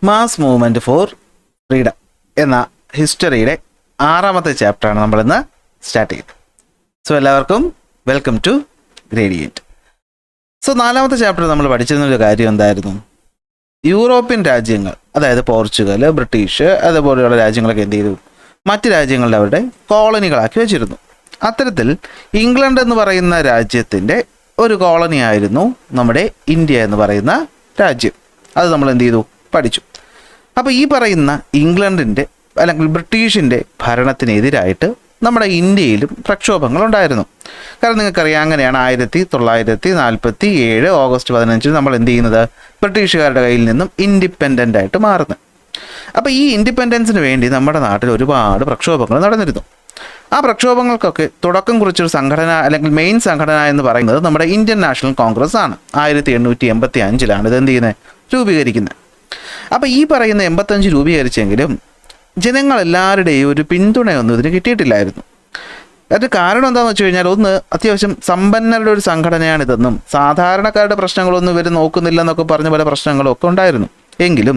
Mass movement for freedom എന്ന ഹിസ്റ്ററിയുടെ 6ാമത്തെ ചാപ്റ്ററാണ് നമ്മളിന്ന് സ്റ്റാർട്ട് ചെയ്തത്. സോ എല്ലാവർക്കും വെൽക്കം ടു ഗ്രേഡിയൻറ്റ്. സോ 4ാമത്തെ ചാപ്റ്റർ നമ്മൾ പഠിച്ചിരുന്നൊരു കാര്യം എന്തായിരുന്നു? യൂറോപ്യൻ രാജ്യങ്ങൾ, അതായത് പോർച്ചുഗൽ, ബ്രിട്ടീഷ് അതുപോലെയുള്ള രാജ്യങ്ങളൊക്കെ എന്ത് ചെയ്തു? മറ്റ് രാജ്യങ്ങളുടെ അവരുടെ കോളനികളാക്കി വെച്ചിരുന്നു. അത്തരത്തിൽ ഇംഗ്ലണ്ട് എന്ന് പറയുന്ന രാജ്യത്തിൻ്റെ ഒരു കോളനി ആയിരുന്നു നമ്മുടെ ഇന്ത്യ എന്ന് പറയുന്ന രാജ്യം. അത് നമ്മൾ എന്ത് ചെയ്തു? പഠിച്ചു. അപ്പോൾ ഈ പറയുന്ന ഇംഗ്ലണ്ടിൻ്റെ അല്ലെങ്കിൽ ബ്രിട്ടീഷിൻ്റെ ഭരണത്തിനെതിരായിട്ട് നമ്മുടെ ഇന്ത്യയിലും പ്രക്ഷോഭങ്ങളുണ്ടായിരുന്നു. കാരണം നിങ്ങൾക്കറിയാം, അങ്ങനെയാണ് 1947 ഓഗസ്റ്റ് 15 നമ്മൾ എന്ത് ചെയ്യുന്നത്? ബ്രിട്ടീഷുകാരുടെ കയ്യിൽ നിന്നും ഇൻഡിപെൻഡൻ്റ് ആയിട്ട് മാറുന്നത്. അപ്പോൾ ഈ ഇൻഡിപെൻഡൻസിന് വേണ്ടി നമ്മുടെ നാട്ടിൽ ഒരുപാട് പ്രക്ഷോഭങ്ങൾ നടന്നിരുന്നു. ആ പ്രക്ഷോഭങ്ങൾക്കൊക്കെ തുടക്കം കുറിച്ചൊരു സംഘടന അല്ലെങ്കിൽ മെയിൻ സംഘടന എന്ന് പറയുന്നത് നമ്മുടെ ഇന്ത്യൻ നാഷണൽ കോൺഗ്രസ് ആണ്. 1885 ഇത് എന്ത് ചെയ്യുന്നത്? രൂപീകരിക്കുന്നത്. അപ്പോൾ ഈ പറയുന്ന 85 രൂപീകരിച്ചെങ്കിലും ജനങ്ങളെല്ലാവരുടെയും ഒരു പിന്തുണയൊന്നും ഇതിന് കിട്ടിയിട്ടില്ലായിരുന്നു. അതിൻ്റെ കാരണം എന്താണെന്ന് വെച്ച് കഴിഞ്ഞാൽ, ഒന്ന്, അത്യാവശ്യം സമ്പന്നരുടെ ഒരു സംഘടനയാണിതെന്നും സാധാരണക്കാരുടെ പ്രശ്നങ്ങളൊന്നും ഇവർ നോക്കുന്നില്ലെന്നൊക്കെ പറഞ്ഞ പല പ്രശ്നങ്ങളും ഒക്കെ ഉണ്ടായിരുന്നു. എങ്കിലും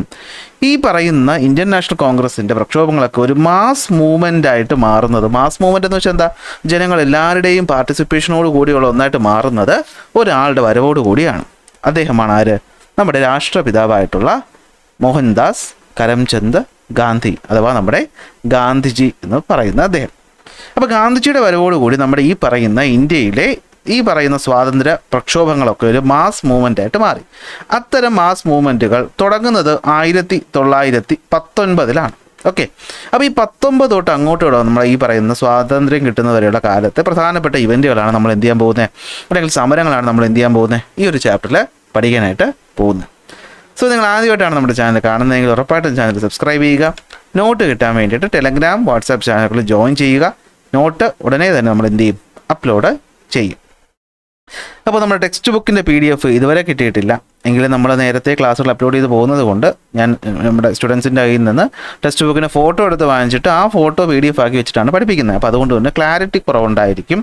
ഈ പറയുന്ന ഇന്ത്യൻ നാഷണൽ കോൺഗ്രസിൻ്റെ പ്രക്ഷോഭങ്ങളൊക്കെ ഒരു മാസ് മൂവ്മെൻ്റ് ആയിട്ട് മാറുന്നത്, മാസ് മൂവ്മെൻ്റ് എന്ന് വെച്ചാൽ എന്താ? ജനങ്ങളെല്ലാവരുടെയും പാർട്ടിസിപ്പേഷനോട് കൂടിയുള്ള ഒന്നായിട്ട് മാറുന്നത് ഒരാളുടെ വരവോട് കൂടിയാണ്. അദ്ദേഹമാണ് ആര്? നമ്മുടെ രാഷ്ട്രപിതാവായിട്ടുള്ള മോഹൻദാസ് കരംചന്ദ് ഗാന്ധി, അഥവാ നമ്മുടെ ഗാന്ധിജി എന്ന് പറയുന്ന അദ്ദേഹം. അപ്പോൾ ഗാന്ധിജിയുടെ വരവോടുകൂടി നമ്മുടെ ഈ പറയുന്ന ഇന്ത്യയിലെ ഈ പറയുന്ന സ്വാതന്ത്ര്യ പ്രക്ഷോഭങ്ങളൊക്കെ ഒരു മാസ് മൂവ്മെൻ്റ് ആയിട്ട് മാറി. അത്തരം മാസ് മൂവ്മെൻറ്റുകൾ തുടങ്ങുന്നത് 1919 ഓക്കെ. അപ്പോൾ ഈ 19 തൊട്ട് അങ്ങോട്ടുള്ള നമ്മൾ ഈ പറയുന്ന സ്വാതന്ത്ര്യം കിട്ടുന്നവരെയുള്ള കാലത്തെ പ്രധാനപ്പെട്ട ഇവൻറ്റുകളാണ് നമ്മൾ എന്ത് ചെയ്യാൻ പോകുന്നത്, അല്ലെങ്കിൽ സമരങ്ങളാണ് നമ്മൾ എന്ത് ചെയ്യാൻ പോകുന്നത്, ഈ ഒരു ചാപ്റ്ററിൽ പഠിക്കാനായിട്ട് പോകുന്നത്. സോ നിങ്ങൾ ആദ്യമായിട്ടാണ് നമ്മുടെ ചാനൽ കാണുന്നതെങ്കിൽ ഉറപ്പായിട്ടും ചാനൽ സബ്സ്ക്രൈബ് ചെയ്യുക. നോട്ട് കിട്ടാൻ വേണ്ടിയിട്ട് ടെലഗ്രാം, വാട്സാപ്പ് ചാനലുകളിൽ ജോയിൻ ചെയ്യുക. നോട്ട് ഉടനെ തന്നെ നമ്മൾ എന്ത് ചെയ്യും? അപ്ലോഡ് ചെയ്യും. അപ്പോൾ നമ്മുടെ ടെക്സ്റ്റ് ബുക്കിൻ്റെ PDF ഇതുവരെ കിട്ടിയിട്ടില്ല എങ്കിലും നമ്മൾ നേരത്തെ ക്ലാസ്സുകൾ അപ്ലോഡ് ചെയ്ത് പോകുന്നത് കൊണ്ട് ഞാൻ നമ്മുടെ സ്റ്റുഡൻസിൻ്റെ കയ്യിൽ നിന്ന് ടെക്സ്റ്റ് ബുക്കിന് ഫോട്ടോ എടുത്ത് വാങ്ങിച്ചിട്ട് ആ ഫോട്ടോ PDF ആക്കി വെച്ചിട്ടാണ് പഠിപ്പിക്കുന്നത്. അപ്പോൾ അതുകൊണ്ട് തന്നെ ക്ലാരിറ്റി കുറവുണ്ടായിരിക്കും.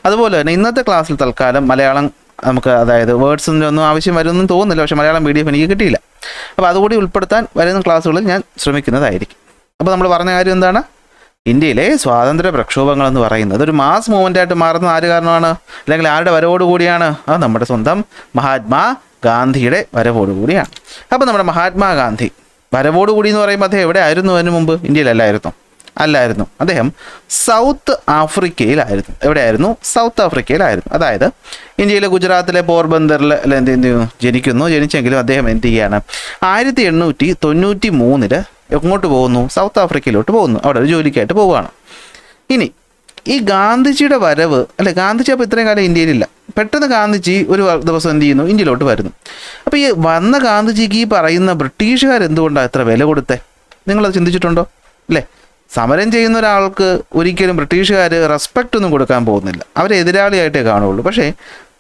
അതുപോലെ തന്നെ ഇന്നത്തെ ക്ലാസ്സിൽ തൽക്കാലം മലയാളം നമുക്ക്, അതായത് വേർഡ്സിൻ്റെ ഒന്നും ആവശ്യം വരുമെന്നും തോന്നുന്നില്ല, പക്ഷേ മലയാളം PDF എനിക്ക് കിട്ടിയില്ല. അപ്പോൾ അതുകൂടി ഉൾപ്പെടുത്താൻ വരുന്ന ക്ലാസ്സുകളിൽ ഞാൻ ശ്രമിക്കുന്നതായിരിക്കും. അപ്പോൾ നമ്മൾ പറഞ്ഞ കാര്യം എന്താണ്? ഇന്ത്യയിലെ സ്വാതന്ത്ര്യ പ്രക്ഷോഭങ്ങളെന്ന് പറയുന്നത് ഒരു മാസ് മൂവ്മെൻ്റ് ആയിട്ട് മാറുന്ന ആര് കാരണമാണ്, അല്ലെങ്കിൽ ആരുടെ വരവോടുകൂടിയാണ്? അത് നമ്മുടെ സ്വന്തം മഹാത്മാ ഗാന്ധിയുടെ വരവോടുകൂടിയാണ്. അപ്പോൾ നമ്മുടെ മഹാത്മാഗാന്ധി വരവോടുകൂടി എന്ന് പറയുമ്പോൾ അദ്ദേഹം എവിടെ ആയിരുന്നു? അതിന് മുമ്പ് ഇന്ത്യയിലല്ലായിരുന്നു. അദ്ദേഹം സൗത്ത് ആഫ്രിക്കയിലായിരുന്നു. എവിടെയായിരുന്നു? സൗത്ത് ആഫ്രിക്കയിലായിരുന്നു. അതായത് ഇന്ത്യയിലെ ഗുജറാത്തിലെ പോർബന്ദറിൽ ജനിച്ചെങ്കിലും അദ്ദേഹം എന്ത് ചെയ്യാണ്? 1893 എങ്ങോട്ട് പോകുന്നു? സൗത്ത് ആഫ്രിക്കയിലോട്ട് പോകുന്നു. അവിടെ ഒരു ജോലിക്കായിട്ട് പോവുകയാണ്. ഇനി ഈ ഗാന്ധിജിയുടെ വരവ്, അല്ലെ, ഗാന്ധിജി അപ്പോൾ ഇത്രയും കാലം ഇന്ത്യയിലില്ല. പെട്ടെന്ന് ഗാന്ധിജി ഒരു ദിവസം എന്ത് ചെയ്യുന്നു? ഇന്ത്യയിലോട്ട് വരുന്നു. അപ്പോൾ ഈ വന്ന ഗാന്ധിജിക്ക് ഈ പറയുന്ന ബ്രിട്ടീഷുകാർ എന്തുകൊണ്ടാണ് ഇത്ര വില കൊടുത്തേ? നിങ്ങളത് ചിന്തിച്ചിട്ടുണ്ടോ? അല്ലേ? സമരം ചെയ്യുന്ന ഒരാൾക്ക് ഒരിക്കലും ബ്രിട്ടീഷുകാർ റെസ്പെക്റ്റ് ഒന്നും കൊടുക്കാൻ പോകുന്നില്ല, അവരെ എതിരാളിയായിട്ടേ കാണുള്ളൂ. പക്ഷേ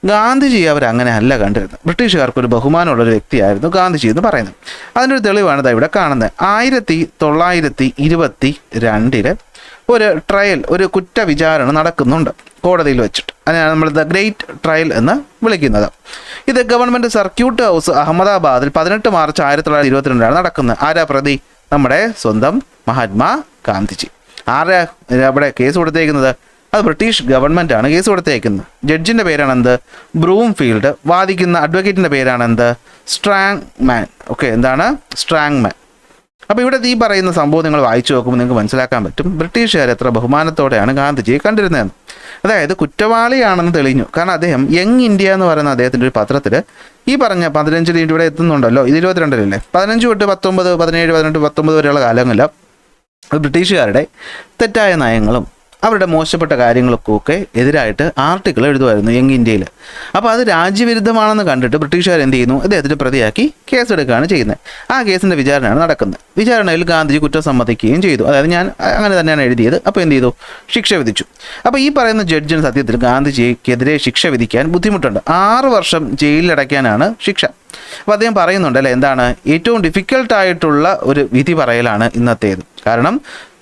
ഗാന്ധിജി അവരങ്ങനെ അല്ല കണ്ടിരുന്നത്. ബ്രിട്ടീഷുകാർക്കൊരു ബഹുമാനമുള്ളൊരു വ്യക്തിയായിരുന്നു ഗാന്ധിജി എന്ന് പറയുന്നത്. അതിനൊരു തെളിവാണ് ഇതാ ഇവിടെ കാണുന്നത്. 1922 ഒരു ട്രയൽ, ഒരു കുറ്റവിചാരണ നടക്കുന്നുണ്ട് കോടതിയിൽ വെച്ചിട്ട്. അതിനാണ് നമ്മൾ ദ ഗ്രേറ്റ് ട്രയൽ എന്ന് വിളിക്കുന്നത്. ഇത് ഗവൺമെൻറ് സർക്യൂട്ട് ഹൗസ് അഹമ്മദാബാദിൽ 18 മാർച്ച് 1922 നടക്കുന്നത്. ആരാ പ്രതി? നമ്മുടെ സ്വന്തം മഹാത്മാ ഗാന്ധിജി. ആരാ അവിടെ കേസ് കൊടുത്തേക്കുന്നത്? അത് ബ്രിട്ടീഷ് ഗവൺമെൻറ് ആണ് കേസ് കൊടുത്തേക്കുന്നത്. ജഡ്ജിൻ്റെ പേരാണെന്ത്? ബ്രൂംഫീൽഡ്. വാദിക്കുന്ന അഡ്വക്കേറ്റിൻ്റെ പേരാണെന്ത്? സ്ട്രാങ് മാൻ. ഓക്കെ, എന്താണ്? സ്ട്രാങ് മാൻ. അപ്പോൾ ഇവിടെ ഈ പറയുന്ന സംഭവം നിങ്ങൾ വായിച്ചു നോക്കുമ്പോൾ നിങ്ങൾക്ക് മനസ്സിലാക്കാൻ പറ്റും ബ്രിട്ടീഷുകാർ എത്ര ബഹുമാനത്തോടെയാണ് ഗാന്ധിജിയെ കണ്ടിരുന്നതെന്ന്. അതായത് കുറ്റവാളിയാണെന്ന് തെളിഞ്ഞു. കാരണം അദ്ദേഹം യങ് ഇന്ത്യ എന്ന് പറയുന്ന അദ്ദേഹത്തിൻ്റെ ഒരു പത്രത്തിൽ ഈ പറഞ്ഞ 15 ഇവിടെ എത്തുന്നുണ്ടല്ലോ, ഇത് 22 15 തൊട്ട് 19, 17, 18, 19 വരെയുള്ള കാലങ്ങളിൽ ബ്രിട്ടീഷുകാരുടെ തെറ്റായ നയങ്ങളും അവരുടെ മോശപ്പെട്ട കാര്യങ്ങൾക്കൊക്കെ എതിരായിട്ട് ആർട്ടിക്കിൾ എഴുതുമായിരുന്നു യങ് ഇന്ത്യയിൽ. അപ്പോൾ അത് രാജ്യവിരുദ്ധമാണെന്ന് കണ്ടിട്ട് ബ്രിട്ടീഷുകാർ എന്ത് ചെയ്യുന്നു? അദ്ദേഹത്തിന് പ്രതിയാക്കി കേസെടുക്കുകയാണ് ചെയ്യുന്നത്. ആ കേസിൻ്റെ വിചാരണയാണ് നടക്കുന്നത്. വിചാരണയിൽ ഗാന്ധിജി കുറ്റം സമ്മതിക്കുകയും ചെയ്തു. അതായത് ഞാൻ അങ്ങനെ തന്നെയാണ് എഴുതിയത്. അപ്പോൾ എന്ത് ചെയ്തു? ശിക്ഷ വിധിച്ചു. അപ്പോൾ ഈ പറയുന്ന ജഡ്ജിന് സത്യത്തിൽ ഗാന്ധിജിക്കെതിരെ ശിക്ഷ വിധിക്കാൻ ബുദ്ധിമുട്ടുണ്ട്. 6 വർഷം ജയിലിലടയ്ക്കാനാണ് ശിക്ഷ. അപ്പോൾ അദ്ദേഹം പറയുന്നുണ്ട്, അല്ലേ, എന്താണ് ഏറ്റവും ഡിഫിക്കൽട്ടായിട്ടുള്ള ഒരു വിധി പറയലാണ് ഇന്നത്തേത്. കാരണം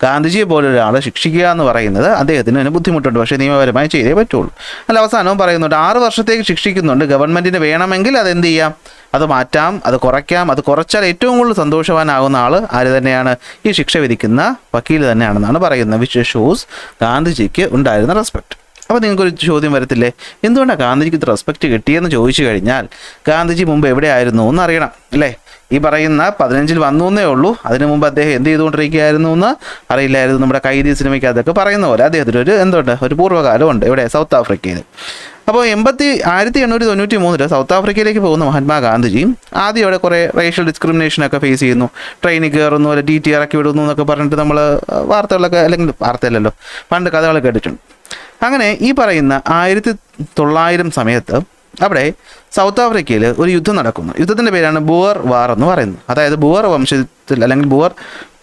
ഗാന്ധിജിയെ പോലെ ഒരാളെ ശിക്ഷിക്കുക എന്ന് പറയുന്നത് അദ്ദേഹത്തിന് തന്നെ ബുദ്ധിമുട്ടുണ്ട്, പക്ഷേ നിയമപരമായി ചെയ്തേ പറ്റുള്ളൂ. അല്ല, അവസാനവും പറയുന്നുണ്ട് 6 വർഷത്തേക്ക് ശിക്ഷിക്കുന്നുണ്ട്. ഗവൺമെൻറ്റിന് വേണമെങ്കിൽ അതെന്ത് ചെയ്യാം, അത് മാറ്റാം, അത് കുറയ്ക്കാം. അത് കുറച്ചാൽ ഏറ്റവും കൂടുതൽ സന്തോഷവാനാകുന്ന ആൾ ആര് തന്നെയാണ്, ഈ ശിക്ഷ വിധിക്കുന്ന വക്കീൽ തന്നെയാണെന്നാണ് പറയുന്നത്. വിച്ച് ഷോസ് ഗാന്ധിജിക്ക് ഉണ്ടായിരുന്ന റെസ്പെക്ട്. അപ്പോൾ നിങ്ങൾക്കൊരു ചോദ്യം വരത്തില്ലേ, എന്തുകൊണ്ടാണ് ഗാന്ധിജിക്ക് ഇത് റെസ്പെക്റ്റ് കിട്ടിയെന്ന് ചോദിച്ചു കഴിഞ്ഞാൽ ഗാന്ധിജി മുമ്പ് എവിടെയായിരുന്നു എന്നറിയണം അല്ലേ. ഈ പറയുന്ന 15 വന്നു എന്നേ ഉള്ളൂ. അതിനു മുമ്പ് അദ്ദേഹം എന്ത് ചെയ്തുകൊണ്ടിരിക്കുകയായിരുന്നു എന്ന് അറിയില്ലായിരുന്നു. നമ്മുടെ കൈദി സിനിമയ്ക്ക് അതൊക്കെ പറയുന്ന പോലെ അദ്ദേഹത്തിന് ഒരു പൂർവ്വകാലമുണ്ട് ഇവിടെ സൗത്ത് ആഫ്രിക്കയിൽ. അപ്പോൾ 1893 സൗത്ത് ആഫ്രിക്കയിലേക്ക് പോകുന്ന മഹാത്മാഗാന്ധിജി ആദ്യം അവിടെ കുറേ റേഷ്യൽ ഡിസ്ക്രിമിനേഷനൊക്കെ ഫേസ് ചെയ്യുന്നു. ട്രെയിനിൽ കയറുന്നു, അല്ലെ DT ഇറക്കി വിടുന്നു എന്നൊക്കെ പറഞ്ഞിട്ട് നമ്മൾ വാർത്തകളൊക്കെ, അല്ലെങ്കിൽ വാർത്തയല്ലല്ലോ, പണ്ട് കഥകളൊക്കെ കേട്ടിട്ടുണ്ട്. അങ്ങനെ ഈ പറയുന്ന 1900 സമയത്ത് അവിടെ സൗത്ത് ആഫ്രിക്കയിൽ ഒരു യുദ്ധം നടക്കുന്നു. യുദ്ധത്തിൻ്റെ പേരാണ് ബുവർ വാർ എന്ന് പറയുന്നത്. അതായത് ബുവർ വംശത്തിൽ അല്ലെങ്കിൽ ബുവർ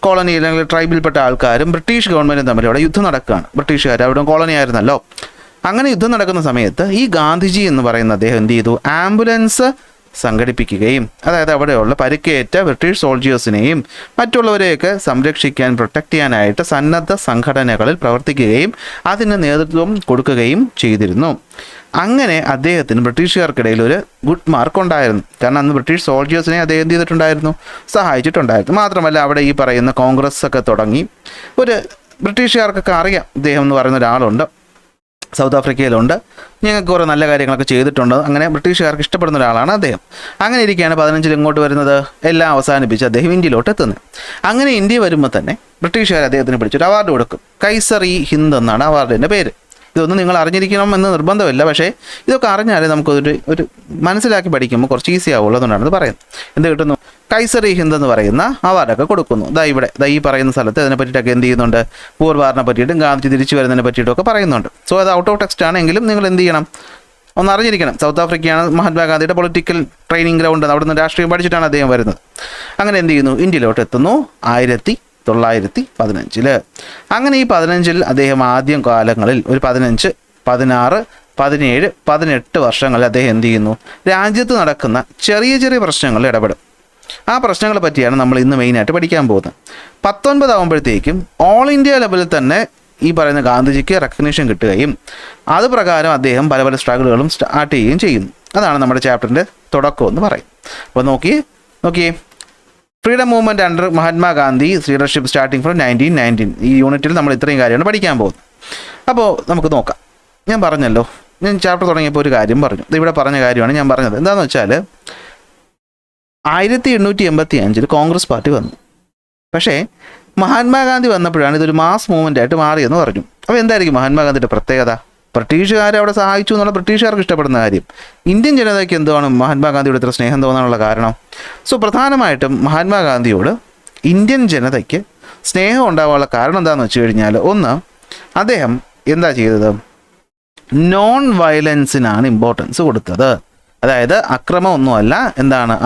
കോളനി അല്ലെങ്കിൽ ട്രൈബിൽപ്പെട്ട ആൾക്കാരും ബ്രിട്ടീഷ് ഗവൺമെൻറ്റും തമ്മിൽ അവിടെ യുദ്ധം നടക്കുകയാണ്. ബ്രിട്ടീഷുകാർ അവിടെ കോളനി ആയിരുന്നല്ലോ. അങ്ങനെ യുദ്ധം നടക്കുന്ന സമയത്ത് ഈ ഗാന്ധിജി എന്ന് പറയുന്ന അദ്ദേഹം എന്ത് ചെയ്തു, ആംബുലൻസ് സംഘടിപ്പിക്കുകയും അതായത് അവിടെയുള്ള പരിക്കേറ്റ ബ്രിട്ടീഷ് സോൾജിയേഴ്സിനെയും മറ്റുള്ളവരെയൊക്കെ സംരക്ഷിക്കാൻ, പ്രൊട്ടക്റ്റ് ചെയ്യാനായിട്ട് സന്നദ്ധ സംഘടനകളിൽ പ്രവർത്തിക്കുകയും അതിന് നേതൃത്വം കൊടുക്കുകയും ചെയ്തിരുന്നു. അങ്ങനെ അദ്ദേഹത്തിന് ബ്രിട്ടീഷുകാർക്കിടയിൽ ഒരു ഗുഡ് മാർക്ക് ഉണ്ടായിരുന്നു. കാരണം അന്ന് ബ്രിട്ടീഷ് സോൾജിയേഴ്സിനെ അദ്ദേഹം എന്ത് ചെയ്തിട്ടുണ്ടായിരുന്നു, സഹായിച്ചിട്ടുണ്ടായിരുന്നു. മാത്രമല്ല അവിടെ ഈ പറയുന്ന കോൺഗ്രസ് ഒക്കെ തുടങ്ങി. ഒരു ബ്രിട്ടീഷുകാർക്കൊക്കെ അറിയാം ഇദ്ദേഹം എന്ന് പറയുന്ന ഒരാളുണ്ട്, സൗത്ത് ആഫ്രിക്കയിലുണ്ട്, ഞങ്ങൾക്ക് കുറേ നല്ല കാര്യങ്ങളൊക്കെ ചെയ്തിട്ടുണ്ട്. അങ്ങനെ ബ്രിട്ടീഷുകാർക്ക് ഇഷ്ടപ്പെടുന്ന ഒരാളാണ് അദ്ദേഹം. അങ്ങനെ ഇരിക്കുകയാണ് 15 ഇങ്ങോട്ട് വരുന്നത്, എല്ലാം അവസാനിപ്പിച്ച് അദ്ദേഹം ഇന്ത്യയിലോട്ട് എത്തുന്നത്. അങ്ങനെ ഇന്ത്യ വരുമ്പോൾ തന്നെ ബ്രിട്ടീഷുകാർ അദ്ദേഹത്തിന് പിടിച്ചൊരു അവാർഡ് കൊടുക്കും. കൈസർ-ഇ-ഹിന്ദ് എന്നാണ് അവാർഡിൻ്റെ പേര്. ഇതൊന്നും നിങ്ങൾ അറിഞ്ഞിരിക്കണം എന്ന് നിർബന്ധമില്ല, പക്ഷേ ഇതൊക്കെ അറിഞ്ഞാലേ നമുക്കൊരു മനസ്സിലാക്കി പഠിക്കുമ്പോൾ കുറച്ച് ഈസി ആവുള്ളൂ. അതുകൊണ്ടാണ് ഇത് പറയുന്നത്. എന്ത് കിട്ടുന്നു, കൈസർ-ഇ-ഹിന്ദ് എന്ന് പറയുന്ന അവാർഡൊക്കെ കൊടുക്കുന്നു. ഈ പറയുന്ന സ്ഥലത്ത് അതിനെ പറ്റിയിട്ടൊക്കെ എന്ത് ചെയ്യുന്നുണ്ട്, ബുവർ വാറിനെ പറ്റിയിട്ടും ഗാന്ധിജി തിരിച്ചു വരുന്നതിനെ പറ്റിയിട്ടൊക്കെ പറയുന്നുണ്ട്. സോ അത് ഔട്ട് ഓഫ് ടെക്സ്റ്റ് ആണെങ്കിലും നിങ്ങൾ എന്ത് ചെയ്യണം, ഒന്ന് അറിഞ്ഞിരിക്കണം. സൗത്ത് ആഫ്രിക്കയാണ് മഹാത്മാഗാന്ധിയുടെ പൊളിറ്റിക്കൽ ട്രെയിനിങ് ഗ്രൗണ്ട്. അവിടെ നിന്ന് രാഷ്ട്രീയം പഠിച്ചിട്ടാണ് അദ്ദേഹം വരുന്നത്. അങ്ങനെ എന്ത് ചെയ്യുന്നു, ഇന്ത്യയിലോട്ട് എത്തുന്നു 1915. അങ്ങനെ ഈ 15 അദ്ദേഹം ആദ്യം കാലങ്ങളിൽ ഒരു 15, 16, 17, 18 വർഷങ്ങളിൽ അദ്ദേഹം എന്ത് ചെയ്യുന്നു, രാജ്യത്ത് നടക്കുന്ന ചെറിയ ചെറിയ പ്രശ്നങ്ങളിൽ ഇടപെടും. ആ പ്രശ്നങ്ങളെ പറ്റിയാണ് നമ്മൾ ഇന്ന് മെയിനായിട്ട് പഠിക്കാൻ പോകുന്നത്. 19 ആകുമ്പോഴത്തേക്കും ഓൾ ഇന്ത്യ ലെവലിൽ തന്നെ ഈ പറയുന്ന ഗാന്ധിജിക്ക് റെക്കഗ്നീഷൻ കിട്ടുകയും അത് പ്രകാരം അദ്ദേഹം പല പല സ്ട്രഗിളുകളും സ്റ്റാർട്ട് ചെയ്യുകയും ചെയ്യുന്നു. അതാണ് നമ്മുടെ ചാപ്റ്ററിൻ്റെ തുടക്കം എന്ന് പറയും. അപ്പോൾ നോക്കിയേ freedom movement under Mahatma Gandhi leadership starting from 1919. ഈ യൂണിറ്റിൽ നമ്മൾ ഇത്രയും കാര്യമാണ് പഠിക്കാൻ പോകുന്നത്. അപ്പോൾ നമുക്ക് നോക്കാം. ഞാൻ പറഞ്ഞല്ലോ, ഞാൻ ചാപ്റ്റർ തുടങ്ങിയപ്പോൾ ഒരു കാര്യം പറഞ്ഞു. ഇവിടെ പറഞ്ഞ കാര്യമാണ് ഞാൻ പറഞ്ഞത്. എന്താണെന്ന് വെച്ചാൽ 1885 കോൺഗ്രസ് പാർട്ടി വന്നു. പക്ഷേ മഹാത്മാഗാന്ധി വന്നപ്പോഴാണ് ഇതൊരു മാസ് മൂവ്മെൻ്റ് ആയിട്ട് മാറിയെന്ന് പറഞ്ഞു. അപ്പോൾ എന്തായിരിക്കും മഹാത്മാഗാന്ധിയുടെ പ്രത്യേകത? ബ്രിട്ടീഷുകാരെ അവിടെ സഹായിച്ചു എന്നുള്ള ബ്രിട്ടീഷുകാർക്ക് ഇഷ്ടപ്പെടുന്ന കാര്യം. ഇന്ത്യൻ ജനതയ്ക്ക് എന്തുവാണ് മഹാത്മാഗാന്ധിയോട് ഇത്ര സ്നേഹം തോന്നാനുള്ള കാരണം? സോ പ്രധാനമായിട്ടും മഹാത്മാഗാന്ധിയോട് ഇന്ത്യൻ ജനതയ്ക്ക് സ്നേഹം ഉണ്ടാകാനുള്ള കാരണം എന്താണെന്ന് വെച്ച് കഴിഞ്ഞാൽ, ഒന്ന്, അദ്ദേഹം എന്താ ചെയ്തത്, നോൺ വയലൻസിനാണ് ഇമ്പോർട്ടൻസ് കൊടുത്തത്. അതായത് അക്രമമൊന്നുമല്ല, എന്താണ്,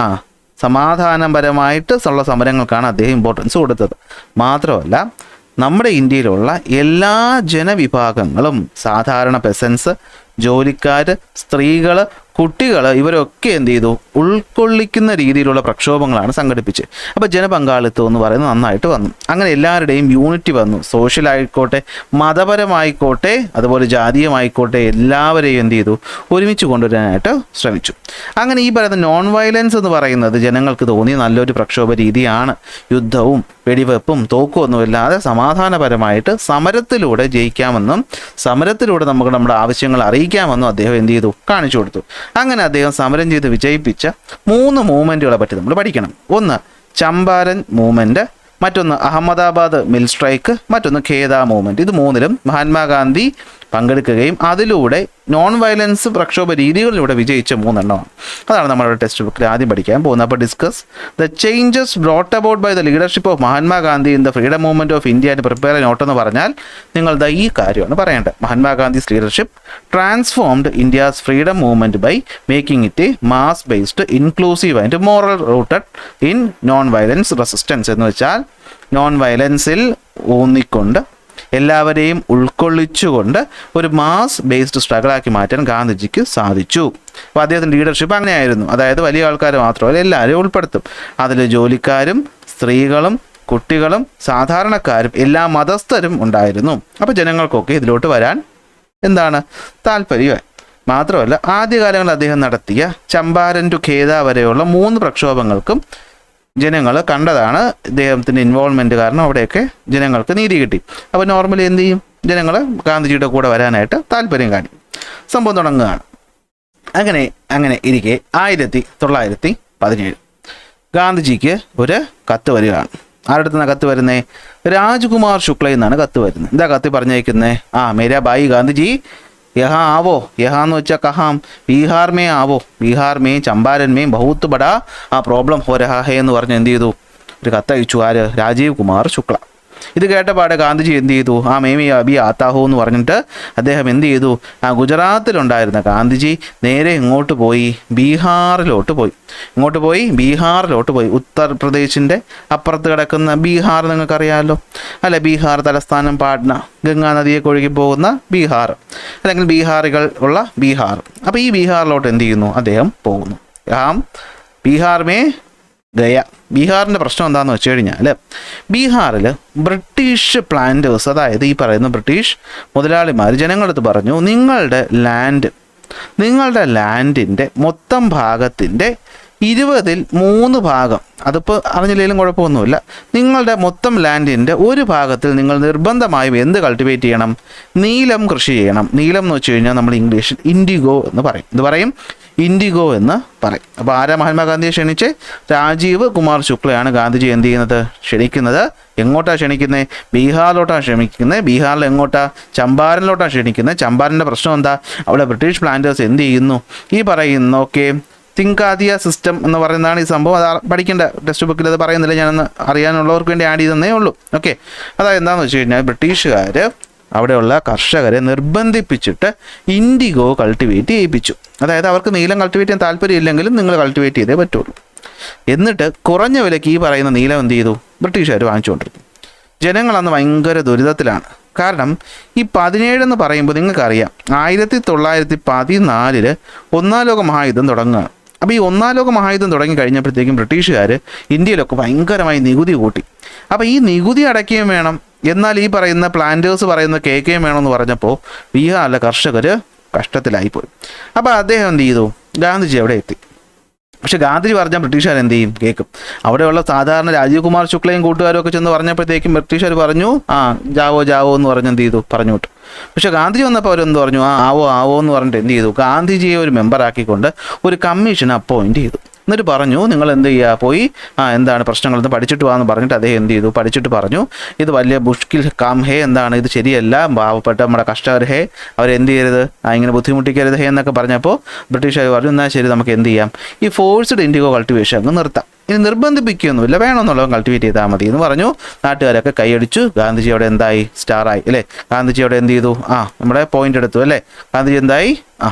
സമാധാനപരമായിട്ട് ഉള്ള സമരങ്ങൾക്കാണ് അദ്ദേഹം ഇമ്പോർട്ടൻസ് കൊടുത്തത്. മാത്രമല്ല നമ്മുടെ ഇന്ത്യയിലുള്ള എല്ലാ ജനവിഭാഗങ്ങളും, സാധാരണ പെസൻസ്, ജോലിക്കാർ, സ്ത്രീകൾ, കുട്ടികൾ, ഇവരൊക്കെ എന്ത് ചെയ്തു, ഉൾക്കൊള്ളിക്കുന്ന രീതിയിലുള്ള പ്രക്ഷോഭങ്ങളാണ് സംഘടിപ്പിച്ചത്. അപ്പോൾ ജനപങ്കാളിത്തം എന്ന് പറയുന്നത് നന്നായിട്ട് വന്നു. അങ്ങനെ എല്ലാവരുടെയും യൂണിറ്റി വന്നു. സോഷ്യലായിക്കോട്ടെ, മതപരമായിക്കോട്ടെ, അതുപോലെ ജാതീയമായിക്കോട്ടെ, എല്ലാവരെയും എന്ത് ചെയ്തു, ഒരുമിച്ച് കൊണ്ടുവരാനായിട്ട് ശ്രമിച്ചു. അങ്ങനെ ഈ പറയുന്ന നോൺ വയലൻസ് എന്ന് പറയുന്നത് ജനങ്ങൾക്ക് തോന്നിയ നല്ലൊരു പ്രക്ഷോഭ രീതിയാണ്. യുദ്ധവും വെടിവെപ്പും തോക്കും ഒന്നുമില്ലാതെ സമാധാനപരമായിട്ട് സമരത്തിലൂടെ ജയിക്കാമെന്നും സമരത്തിലൂടെ നമുക്ക് നമ്മുടെ ആവശ്യങ്ങൾ അറിയിക്കാമെന്നും അദ്ദേഹം എന്ത് ചെയ്തു, കാണിച്ചു കൊടുത്തു. അങ്ങനെ അദ്ദേഹം സമരം ചെയ്ത് വിജയിപ്പിച്ച 3 മൂവ്മെൻറ്റുകളെ പറ്റി നമ്മൾ പഠിക്കണം. ഒന്ന് ചമ്പാരൻ മൂവ്മെൻറ്റ്, മറ്റൊന്ന് അഹമ്മദാബാദ് മിൽ സ്ട്രൈക്ക്, മറ്റൊന്ന് ഖേദ മൂവ്മെൻറ്റ്. ഇത് 3ലും മഹാത്മാഗാന്ധി പങ്കെടുക്കുകയും അതിലൂടെ നോൺ വയലൻസ് പ്രക്ഷോഭ രീതികളിലൂടെ വിജയിച്ച 3 എണ്ണമാണ്. അതാണ് നമ്മളുടെ ടെക്സ്റ്റ് ബുക്കിൽ ആദ്യം പഠിക്കാൻ പോകുന്നത്. അപ്പോൾ discuss the changes brought about by the leadership of Mahatma Gandhi in the freedom movement of India and prepare a note എന്ന് പറഞ്ഞാൽ നിങ്ങൾ ഈ കാര്യമാണ് പറയേണ്ടത്. Mahatma Gandhi's leadership transformed India's freedom movement by making it a mass based inclusive and moral rooted in non violence resistance. എന്ന് വെച്ചാൽ non വയലൻസിൽ ഊന്നിക്കൊണ്ട് എല്ലാവരെയും ഉൾക്കൊള്ളിച്ചുകൊണ്ട് ഒരു മാസ് ബേസ്ഡ് സ്ട്രഗിളാക്കി മാറ്റാൻ ഗാന്ധിജിക്ക് സാധിച്ചു. അപ്പോൾ അദ്ദേഹത്തിൻ്റെ ലീഡർഷിപ്പ് അങ്ങനെയായിരുന്നു. അതായത് വലിയ ആൾക്കാർ മാത്രമല്ല, എല്ലാവരെയും ഉൾപ്പെടുത്തും. അതിൽ ജോലിക്കാരും സ്ത്രീകളും കുട്ടികളും സാധാരണക്കാരും എല്ലാ മതസ്ഥരും ഉണ്ടായിരുന്നു. അപ്പോൾ ജനങ്ങൾക്കൊക്കെ ഇതിലോട്ട് വരാൻ എന്താണ് താല്പര്യമായി. മാത്രമല്ല ആദ്യകാലങ്ങളിൽ അദ്ദേഹം നടത്തിയ ചമ്പാരൻ ടു ഖേദ വരെയുള്ള 3 പ്രക്ഷോഭങ്ങൾക്കും ജനങ്ങൾ കണ്ടതാണ് ഇദ്ദേഹത്തിൻ്റെ ഇൻവോൾവ്മെൻറ്റ് കാരണം അവിടെയൊക്കെ ജനങ്ങൾക്ക് നീതി കിട്ടി. അപ്പോൾ നോർമലി എന്ത് ചെയ്യും, ജനങ്ങൾ ഗാന്ധിജിയുടെ കൂടെ വരാനായിട്ട് താല്പര്യം കാണിക്കും. സംഭവം തുടങ്ങുകയാണ്. അങ്ങനെ ഇരിക്കെ 1917 ഗാന്ധിജിക്ക് ഒരു കത്ത് വരികയാണ്. ആരുടെ അടുത്താണ് കത്ത് വരുന്നത്? രാജ്കുമാർ ശുക്ലയിൽ നിന്നാണ് കത്ത് വരുന്നത്. എന്താ കത്ത് പറഞ്ഞേക്കുന്നത്? മേരാ ഭായി ഗാന്ധിജി യഹാ ആവോ, യഹാ എന്ന് വെച്ചാൽ കഹാം, ബീഹാർ മേ ആവോ, Bihar may Champaran may ബഹുത്ത് ബടാ problem ഹോ രഹാ ഹേ എന്ന് പറഞ്ഞ് എന്ത് ചെയ്തു, ഒരു കത്തയച്ചു. ആര്? രാജീവ് കുമാർ ശുക്ല. ഇത് കേട്ടപാടെ ഗാന്ധിജി എന്ത് ചെയ്തു? മേമി അബി ആത്താഹോ എന്ന് പറഞ്ഞിട്ട് അദ്ദേഹം എന്ത് ചെയ്തു? ഗുജറാത്തിലുണ്ടായിരുന്ന ഗാന്ധിജി നേരെ ഇങ്ങോട്ട് പോയി, ബീഹാറിലോട്ട് പോയി. ഉത്തർപ്രദേശിൻ്റെ അപ്പുറത്ത് കിടക്കുന്ന ബീഹാർ നിങ്ങൾക്കറിയാമല്ലോ അല്ലെ? ബീഹാർ തലസ്ഥാനം പാട്ന, ഗംഗാ നദിയൊക്കെ ഒഴുകി പോകുന്ന ബീഹാർ, അല്ലെങ്കിൽ ബീഹാറികൾ ഉള്ള ബീഹാർ. അപ്പോൾ ഈ ബീഹാറിലോട്ട് എന്ത് ചെയ്യുന്നു? അദ്ദേഹം പോകുന്നു. ബീഹാർ മേ ഗയ. ബീഹാറിൻ്റെ പ്രശ്നം എന്താണെന്ന് വെച്ച് കഴിഞ്ഞാൽ ബീഹാറിൽ ബ്രിട്ടീഷ് പ്ലാന്റേഴ്സ്, അതായത് ഈ പറയുന്ന ബ്രിട്ടീഷ് മുതലാളിമാർ ജനങ്ങളടുത്ത് പറഞ്ഞു, നിങ്ങളുടെ ലാൻഡിൻ്റെ മൊത്തം ഭാഗത്തിൻ്റെ 20-3 ഭാഗം, അതിപ്പോൾ അറിഞ്ഞില്ലെങ്കിലും കുഴപ്പമൊന്നുമില്ല, നിങ്ങളുടെ മൊത്തം ലാൻഡിൻ്റെ ഒരു ഭാഗത്തിൽ നിങ്ങൾ നിർബന്ധമായും എന്ത് കൾട്ടിവേറ്റ് ചെയ്യണം? നീലം കൃഷി ചെയ്യണം. നീലം എന്ന് വെച്ച് കഴിഞ്ഞാൽ നമ്മൾ ഇംഗ്ലീഷിൽ ഇൻഡിഗോ എന്ന് പറയും. ഇത് പറയും ഇൻഡിഗോ എന്ന് പറയും. അപ്പോൾ ആരാ മഹാത്മാഗാന്ധിയെ ക്ഷണിച്ച്? രാജീവ് കുമാർ ശുക്ലയാണ് ഗാന്ധിജി എന്ത് ചെയ്യുന്നത്? ക്ഷണിക്കുന്നത്. എങ്ങോട്ടാണ് ക്ഷണിക്കുന്നത്? ബീഹാറിലോട്ടാണ് ക്ഷണിക്കുന്നത്. ബീഹാറിൽ എങ്ങോട്ടാണ്? ചമ്പാരനിലോട്ടാണ് ക്ഷണിക്കുന്നത്. ചമ്പാരൻ്റെ പ്രശ്നം എന്താ? അവിടെ ബ്രിട്ടീഷ് പ്ലാന്റേഴ്സ് എന്ത് ചെയ്യുന്നു? ഈ പറയുന്ന തിങ്കാദിയ സിസ്റ്റം എന്ന് പറയുന്നതാണ് ഈ സംഭവം. അത് പഠിക്കേണ്ട, ടെക്സ്റ്റ് ബുക്കിൽ അത് പറയുന്നില്ല, ഞാനൊന്ന് അറിയാനുള്ളവർക്ക് വേണ്ടി ആഡ് ചെയ്തേ ഉള്ളൂ. ഓക്കെ, അതായത് എന്താണെന്ന് വെച്ച് കഴിഞ്ഞാൽ ബ്രിട്ടീഷുകാർ അവിടെയുള്ള കർഷകരെ നിർബന്ധിപ്പിച്ചിട്ട് ഇൻഡിഗോ കൾട്ടിവേറ്റ് ചെയ്യിപ്പിച്ചു. അതായത് അവർക്ക് നീലം കൾട്ടിവേറ്റ് ചെയ്യാൻ താല്പര്യമില്ലെങ്കിലും നിങ്ങൾ കൾട്ടിവേറ്റ് ചെയ്തേ പറ്റുള്ളൂ. എന്നിട്ട് കുറഞ്ഞ വിലയ്ക്ക് ഈ പറയുന്ന നീലം എന്ത് ചെയ്തു? ബ്രിട്ടീഷുകാർ വാങ്ങിച്ചുകൊണ്ടിരുന്നു. ജനങ്ങളന്ന് ഭയങ്കര ദുരിതത്തിലാണ്. കാരണം ഈ 17 എന്ന് പറയുമ്പോൾ നിങ്ങൾക്കറിയാം 1914 ഒന്നാം ലോക മഹായുദ്ധം തുടങ്ങുകയാണ്. അപ്പോൾ ഈ ഒന്നാം ലോക മഹായുദ്ധം തുടങ്ങി കഴിഞ്ഞപ്പോഴത്തേക്കും ബ്രിട്ടീഷുകാർ ഇന്ത്യയിലൊക്കെ ഭയങ്കരമായി നികുതി കൂട്ടി. അപ്പോൾ ഈ നികുതി അടയ്ക്കുകയും വേണം, എന്നാൽ ഈ പറയുന്ന പ്ലാന്റേഴ്സ് പറയുന്ന കേൾക്കുകയും വേണമെന്ന് പറഞ്ഞപ്പോൾ ബീഹാറിലെ കർഷകർ കഷ്ടത്തിലായിപ്പോയി. അപ്പോൾ അദ്ദേഹം എന്ത് ചെയ്തു? ഗാന്ധിജി അവിടെ എത്തി. പക്ഷെ ഗാന്ധിജി പറഞ്ഞാൽ ബ്രിട്ടീഷുകാർ എന്ത് ചെയ്യും? കേൾക്കും. അവിടെയുള്ള സാധാരണ രാജീവ് കുമാർ ശുക്ലയും കൂട്ടുകാരും ഒക്കെ ചെന്ന് പറഞ്ഞപ്പോഴത്തേക്കും ബ്രിട്ടീഷുകാർ പറഞ്ഞു ജാവോ എന്ന് പറഞ്ഞ് എന്ത് ചെയ്തു? പറഞ്ഞു വിട്ടു. പക്ഷെ ഗാന്ധിജി വന്നപ്പോൾ അവരെന്ത് പറഞ്ഞു? ആവോ എന്ന് പറഞ്ഞിട്ട് എന്ത് ചെയ്തു? ഗാന്ധിജിയെ ഒരു മെമ്പറാക്കിക്കൊണ്ട് ഒരു കമ്മീഷൻ അപ്പോയിൻറ്റ് ചെയ്തു. എന്നിട്ട് പറഞ്ഞു, നിങ്ങൾ എന്ത് ചെയ്യുക, പോയി എന്താണ് പ്രശ്നങ്ങളെന്ന് പഠിച്ചിട്ട് പോകാമെന്ന് പറഞ്ഞിട്ട് അദ്ദേഹം എന്ത് ചെയ്തു? പഠിച്ചിട്ട് പറഞ്ഞു, ഇത് വലിയ മുഷ്കിൽ കാം ഹേ, എന്താണ് ഇത് ശരിയല്ല, പാവപ്പെട്ട നമ്മുടെ കർഷകർ ഹേ, അവരെന്ത് ചെയ്യരുത്, ഇങ്ങനെ ബുദ്ധിമുട്ടിക്കരുത് ഹേ എന്നൊക്കെ പറഞ്ഞപ്പോൾ ബ്രിട്ടീഷുകാർ പറഞ്ഞു, എന്നാൽ ശരി, നമുക്ക് എന്ത് ചെയ്യാം, ഈ ഫോഴ്സ്ഡ് ഇൻഡിഗോ കൾട്ടിവേഷൻ അങ്ങ് നിർത്താം, ഇനി നിർബന്ധിപ്പിക്കുകയൊന്നുമില്ല, വേണമെന്നുള്ളവൻ കൾട്ടിവേറ്റ് ചെയ്താൽ മതി എന്ന് പറഞ്ഞു. നാട്ടുകാരൊക്കെ കൈയടിച്ചു. ഗാന്ധിജി അവിടെ എന്തായി? സ്റ്റാറായി അല്ലേ? ഗാന്ധിജി അവിടെ എന്ത് ചെയ്തു? നമ്മുടെ പോയിന്റ് എടുത്തു അല്ലേ? ഗാന്ധിജി എന്തായി?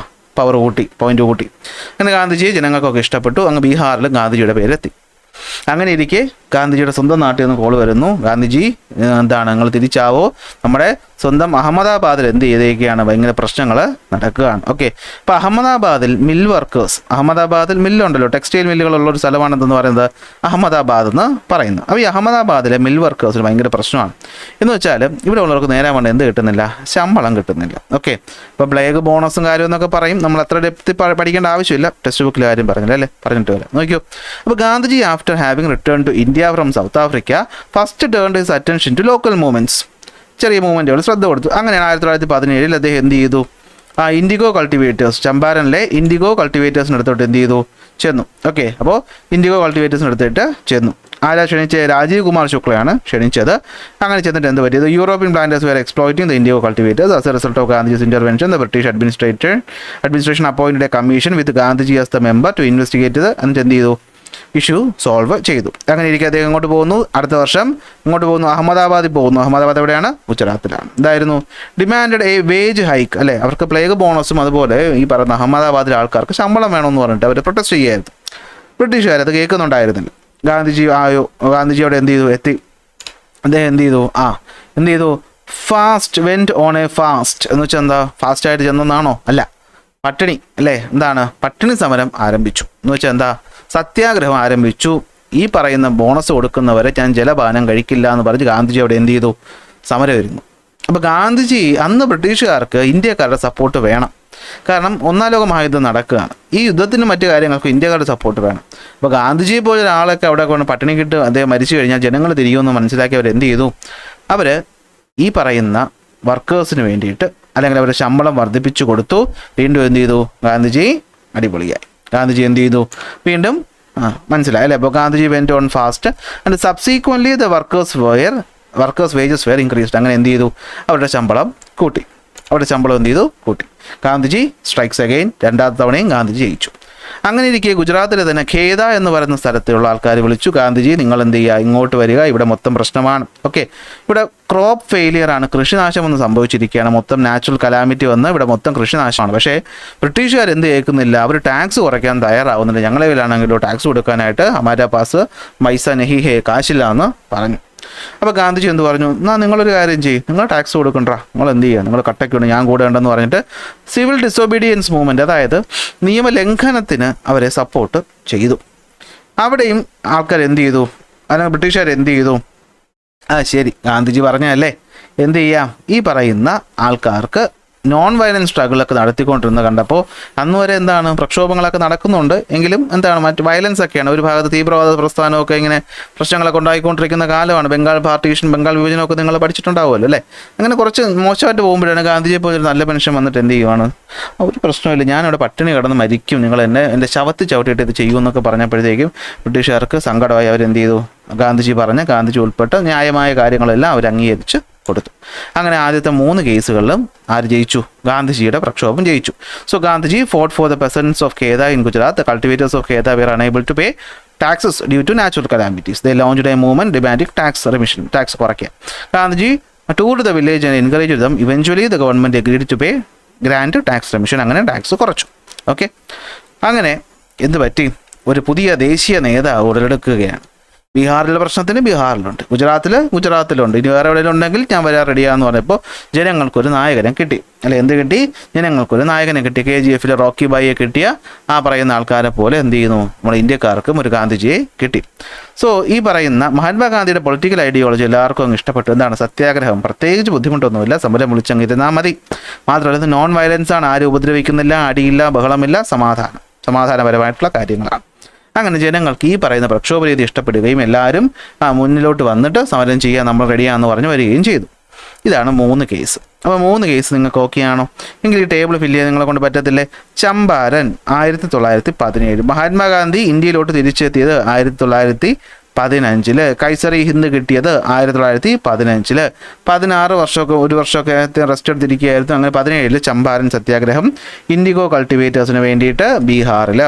പവർ കൂട്ടി, പോയിന്റ് കൂട്ടി. അങ്ങനെ ഗാന്ധിജിയെ ജനങ്ങൾക്കൊക്കെ ഇഷ്ടപ്പെട്ടു. അങ്ങ് ബീഹാറിൽ ഗാന്ധിജിയുടെ പേരെത്തി. അങ്ങനെ ഇരിക്കെ ഗാന്ധിജിയുടെ സ്വന്തം നാട്ടിൽ നിന്ന് കോൾ വരുന്നു. ഗാന്ധിജി എന്താണ്, നിങ്ങൾ തിരിച്ചാവോ, നമ്മുടെ സ്വന്തം അഹമ്മദാബാദിൽ എന്ത് ചെയ്തേക്കുകയാണ്, ഭയങ്കര പ്രശ്നങ്ങൾ നടക്കുകയാണ്. ഓക്കെ, അപ്പോൾ അഹമ്മദാബാദിൽ അഹമ്മദാബാദിൽ മില്ലുണ്ടല്ലോ, ടെക്സ്റ്റൈൽ മില്ലുകളുള്ള ഒരു സ്ഥലമാണെന്ന് പറയുന്നത് അഹമ്മദാബാദ് എന്ന് പറയുന്നത്. അപ്പോൾ ഈ അഹമ്മദാബാദിലെ മിൽ വർക്കേഴ്സിന് ഭയങ്കര പ്രശ്നമാണ്. എന്ന് വെച്ചാൽ ഇവിടെ ഉള്ളവർക്ക് നേരെ വേണ്ട എന്ത് കിട്ടുന്നില്ല? ശമ്പളം കിട്ടുന്നില്ല. ഓക്കെ, ഇപ്പോൾ ബ്ലേഗ് ബോണസും കാര്യം എന്നൊക്കെ പറയും. നമ്മൾ അത്ര ഡെപ്തി പഠിക്കേണ്ട ആവശ്യമില്ല, ടെക്സ്റ്റ് ബുക്കിൽ കാര്യം പറഞ്ഞില്ല അല്ലേ? പറഞ്ഞിട്ട് വരാം, നോക്കിയോ. അപ്പോൾ Gandhiji after having return to India from South Africa first turned his attention to local movements. ചെറിയ മൂവ്മെൻറ്റുകൾ ശ്രദ്ധ കൊടുത്തു. അങ്ങനെയാണ് 1917 അദ്ദേഹം എന്ത് ചെയ്തു? ഇൻഡിഗോ കൾട്ടിവേറ്റേഴ്സ്, ചമ്പാരനിലെ ഇൻഡിഗോ കൾട്ടിവേറ്റേഴ്സിന് അടുത്തോട്ട് എന്ത് ചെയ്തു? ചെന്നു. ഓക്കെ, അപ്പോൾ ഇൻഡിഗോ കൾട്ടിവേറ്റേഴ്സിന് അടുത്തിട്ട് ചെന്നു. ആരാ ക്ഷണിച്ചത്? രാജീവ് കുമാർ ശുക്ലയാണ് ക്ഷണിച്ചത്. അങ്ങനെ ചെന്നിട്ട് എന്ത് പറ്റിയത്? European planters were exploiting the indigo cultivators. As a result of Gandhiji's intervention the British administration appointed a commission with Gandhiji as the member to investigate ഇത്. എന്നിട്ട് എന്ത് ചെയ്തു? ഇഷ്യൂ സോൾവ് ചെയ്തു. അങ്ങനെ ഇരിക്കും അദ്ദേഹം ഇങ്ങോട്ട് പോകുന്നു. അടുത്ത വർഷം ഇങ്ങോട്ട് പോകുന്നു, അഹമ്മദാബാദിൽ പോകുന്നു. അഹമ്മദാബാദ് എവിടെയാണ്? ഗുജറാത്തിലാണ്. ഇതായിരുന്നു ഡിമാൻഡഡ് എ വേജ് ഹൈക്ക് അല്ലേ? അവർക്ക് പ്ലേഗ് ബോണസും അതുപോലെ ഈ പറയുന്ന അഹമ്മദാബാദിലെ ആൾക്കാർക്ക് ശമ്പളം വേണമെന്ന് പറഞ്ഞിട്ട് അവർ പ്രൊട്ടസ്റ്റ് ചെയ്യായിരുന്നു. ബ്രിട്ടീഷുകാരത് കേൾക്കുന്നുണ്ടായിരുന്നില്ല. ഗാന്ധിജിയോട് എന്ത് ചെയ്തു? എത്തി. അദ്ദേഹം എന്ത് ചെയ്തു? Fast went on a fast എന്ന് വെച്ചാൽ എന്താ? ഫാസ്റ്റായിട്ട് ചെന്നെന്നാണോ? അല്ല, പട്ടിണി അല്ലേ? എന്താണ്? പട്ടിണി സമരം ആരംഭിച്ചു എന്ന് വെച്ചാൽ എന്താ? സത്യാഗ്രഹം ആരംഭിച്ചു. ഈ പറയുന്ന ബോണസ് കൊടുക്കുന്നവരെ ഞാൻ ജലപാനം കഴിക്കില്ല എന്ന് പറഞ്ഞ് ഗാന്ധിജി അവിടെ എന്ത് ചെയ്തു, സമരമായിരുന്നു. അപ്പോൾ ഗാന്ധിജി അന്ന് ബ്രിട്ടീഷുകാർക്ക് ഇന്ത്യക്കാരുടെ സപ്പോർട്ട് വേണം. കാരണം ഒന്നാം ലോക മഹായുദ്ധം നടക്കുകയാണ്. ഈ യുദ്ധത്തിനും മറ്റു കാര്യങ്ങൾക്കും ഇന്ത്യക്കാരുടെ സപ്പോർട്ട് വേണം. അപ്പോൾ ഗാന്ധിജിയെ പോലെ ഒരാളൊക്കെ അവിടെ കൊണ്ട് പട്ടിണി കിട്ട് അദ്ദേഹം മരിച്ചു കഴിഞ്ഞാൽ ജനങ്ങൾ തിരിയുമെന്ന് മനസ്സിലാക്കി അവർ എന്ത് ചെയ്തു, അവർ ഈ പറയുന്ന വർക്കേഴ്സിന് വേണ്ടിയിട്ട് അല്ലെങ്കിൽ അവരുടെ ശമ്പളം വർദ്ധിപ്പിച്ചു കൊടുത്തു. വീണ്ടും എന്ത് ചെയ്തു, ഗാന്ധിജി അടിപൊളിയായി. ഗാന്ധിജി എന്ത് ചെയ്തു, വീണ്ടും മനസ്സിലായി അല്ലേ. അപ്പോൾ Gandhiji went on fast and subsequently the workers wages were increased. അങ്ങനെ എന്ത് ചെയ്തു, അവരുടെ ശമ്പളം കൂട്ടി. ഗാന്ധിജി സ്ട്രൈക്സ് അഗെയിൻ, രണ്ടാമത്തെ തവണയും ഗാന്ധിജി ജയിച്ചു. അങ്ങനെ ഇരിക്കെ ഗുജറാത്തിലെ തന്നെ ഖേദ എന്ന് പറയുന്ന സ്ഥലത്തുള്ള ആൾക്കാർ വിളിച്ചു, ഗാന്ധിജി നിങ്ങൾ എന്ത് ചെയ്യുക, ഇങ്ങോട്ട് വരിക, ഇവിടെ മൊത്തം പ്രശ്നമാണ്. ഓക്കെ, ഇവിടെ ക്രോപ്പ് ഫെയിലിയർ ആണ്, കൃഷിനാശം ഒന്ന് സംഭവിച്ചിരിക്കുകയാണ്, മൊത്തം നാച്ചുറൽ കലാമിറ്റി വന്ന് ഇവിടെ മൊത്തം കൃഷിനാശമാണ്. പക്ഷേ ബ്രിട്ടീഷുകാർ എന്ത് കേൾക്കുന്നില്ല, അവർ ടാക്സ് കുറയ്ക്കാൻ തയ്യാറാവുന്നില്ല. ഞങ്ങളെ വിലാണെങ്കിലോ ടാക്സ് കൊടുക്കാനായിട്ട് ഹമാരാ പാസ് മൈസ നെഹി ഹേ, കാശില്ല എന്ന് പറഞ്ഞു. അപ്പോൾ ഗാന്ധിജി എന്ത് പറഞ്ഞു, എന്നാൽ നിങ്ങളൊരു കാര്യം ചെയ്യും, നിങ്ങൾ ടാക്സ് കൊടുക്കണ്ട, നിങ്ങൾ എന്ത് ചെയ്യുക, നിങ്ങൾ കട്ടയ്ക്കൊണ്ട് ഞാൻ കൂടെ ഉണ്ടെന്ന് പറഞ്ഞിട്ട് സിവിൽ ഡിസൊബീഡിയൻസ് മൂവ്മെൻറ്റ്, അതായത് നിയമലംഘനത്തിന് അവരെ സപ്പോർട്ട് ചെയ്തു. അവിടെയും ആൾക്കാർ എന്ത് ചെയ്തു, അല്ലെങ്കിൽ ബ്രിട്ടീഷുകാർ എന്ത് ചെയ്തു, ശരി ഗാന്ധിജി പറഞ്ഞല്ലേ, എന്ത് ചെയ്യാം, ഈ പറയുന്ന ആൾക്കാർക്ക് നോൺ വയലൻസ് സ്ട്രഗിളൊക്കെ നടത്തിക്കൊണ്ടിരുന്നത് കണ്ടപ്പോൾ അന്ന് വരെ എന്താണ് പ്രക്ഷോഭങ്ങളൊക്കെ നടക്കുന്നുണ്ട്, എങ്കിലും എന്താണ് മറ്റ് വയലൻസ് ഒക്കെയാണ്. ഒരു ഭാഗത്ത് തീവ്രവാദ പ്രസ്ഥാനമൊക്കെ ഇങ്ങനെ പ്രശ്നങ്ങളൊക്കെ ഉണ്ടായിക്കൊണ്ടിരിക്കുന്ന കാലമാണ്. ബംഗാൾ പാർട്ടീഷൻ, ബംഗാൾ വിഭജനമൊക്കെ നിങ്ങൾ പഠിച്ചിട്ടുണ്ടാവുമല്ലോ അല്ലേ. അങ്ങനെ കുറച്ച് മോശമായിട്ട് പോകുമ്പോഴാണ് ഗാന്ധിജിയെ പോലെ ഒരു നല്ല മനുഷ്യൻ വന്നിട്ട് എന്ത് ചെയ്യുവാണ്, ഒരു പ്രശ്നമില്ല, ഞാനിവിടെ പട്ടിണി കിടന്ന് മരിക്കും, നിങ്ങൾ എൻ്റെ ശവത്തിൽ ചവിട്ടിയിട്ട് ഇത് ചെയ്യുമെന്നൊക്കെ പറഞ്ഞപ്പോഴത്തേക്കും ബ്രിട്ടീഷുകാർക്ക് സങ്കടമായി. അവരെന്ത് ചെയ്തു, ഗാന്ധിജി ഉൾപ്പെട്ട് ന്യായമായ കാര്യങ്ങളെല്ലാം അവർ അംഗീകരിച്ച് കൊടുത്തു. അങ്ങനെ ആദ്യത്തെ 3 കേസുകളിലും ആര് ജയിച്ചു, ഗാന്ധിജിയുടെ പ്രക്ഷോഭം ജയിച്ചു. So Gandhiji fought for the peasants of Kheda in Gujarat. The cultivators of Kheda were unable to pay taxes due to natural calamities. They launched a movement demanding tax remission, tax കുറയ്ക്കുക. Gandhiji toured the village and encouraged them. Eventually the government agreed to pay grant tax remission. അങ്ങനെ tax കുറച്ചു. Okay, അങ്ങനെ എന്ത് പറ്റി, ഒരു പുതിയ ദേശീയ നേതാവ് ഉടലെടുക്കുകയാണ്. ബീഹാറിലെ പ്രശ്നത്തിന് ബീഹാറിലുണ്ട്, ഗുജറാത്തിലുണ്ട്, ഇനി വേറെ എവിടെയെങ്കിലും ഉണ്ടെങ്കിൽ ഞാൻ വരാൻ റെഡിയാന്ന് പറഞ്ഞപ്പോൾ ജനങ്ങൾക്കൊരു നായകനെ കിട്ടി. അല്ലെ, എന്ത് കിട്ടി, ജനങ്ങൾക്കൊരു നായകനെ കിട്ടി. KGF റോക്കി ബായിയെ കിട്ടിയ ആ പറയുന്ന ആൾക്കാരെ പോലെ എന്ത് ചെയ്യുന്നു, നമ്മുടെ ഇന്ത്യക്കാർക്കും ഒരു ഗാന്ധിജിയെ കിട്ടി. സോ ഈ പറയുന്ന മഹാത്മാഗാന്ധിയുടെ പൊളിറ്റിക്കൽ ഐഡിയോളജി എല്ലാവർക്കും അങ്ങ് ഇഷ്ടപ്പെട്ടു. എന്താണ്, സത്യാഗ്രഹം, പ്രത്യേകിച്ച് ബുദ്ധിമുട്ടൊന്നുമില്ല, സമരം വിളിച്ചങ്ങിരുന്നാൽ മതി. മാത്രമല്ല ഇത് നോൺ വയലൻസ് ആണ്, ആരും ഉപദ്രവിക്കുന്നില്ല, അടിയില്ല, ബഹളമില്ല, സമാധാനപരമായിട്ടുള്ള കാര്യങ്ങളാണ്. അങ്ങനെ ജനങ്ങൾക്ക് ഈ പറയുന്ന പ്രക്ഷോഭ രീതി ഇഷ്ടപ്പെടുകയും എല്ലാവരും മുന്നിലോട്ട് വന്നിട്ട് സമരം ചെയ്യാൻ നമ്മൾ റെഡിയാണെന്ന് പറഞ്ഞ് വരികയും ചെയ്തു. ഇതാണ് 3 കേസ്. അപ്പോൾ 3 കേസ് നിങ്ങൾക്ക് ഓക്കെയാണോ? എങ്കിൽ ഈ ടേബിൾ ഫില്ല് ചെയ്യാൻ നിങ്ങളെ കൊണ്ട് പറ്റത്തില്ലേ? ചമ്പാരൻ 1917, മഹാത്മാഗാന്ധി ഇന്ത്യയിലോട്ട് തിരിച്ചെത്തിയത് 1915, കൈസറി ഹിന്ദ് കിട്ടിയത് 1915, 16 ഒരു വർഷമൊക്കെ റെസ്റ്റ് എടുത്തിരിക്കുകയായിരുന്നു. അങ്ങനെ 17 ചമ്പാരൻ സത്യാഗ്രഹം, ഇൻഡിഗോ കൾട്ടിവേറ്റേഴ്സിന് വേണ്ടിയിട്ട് ബീഹാറിൽ,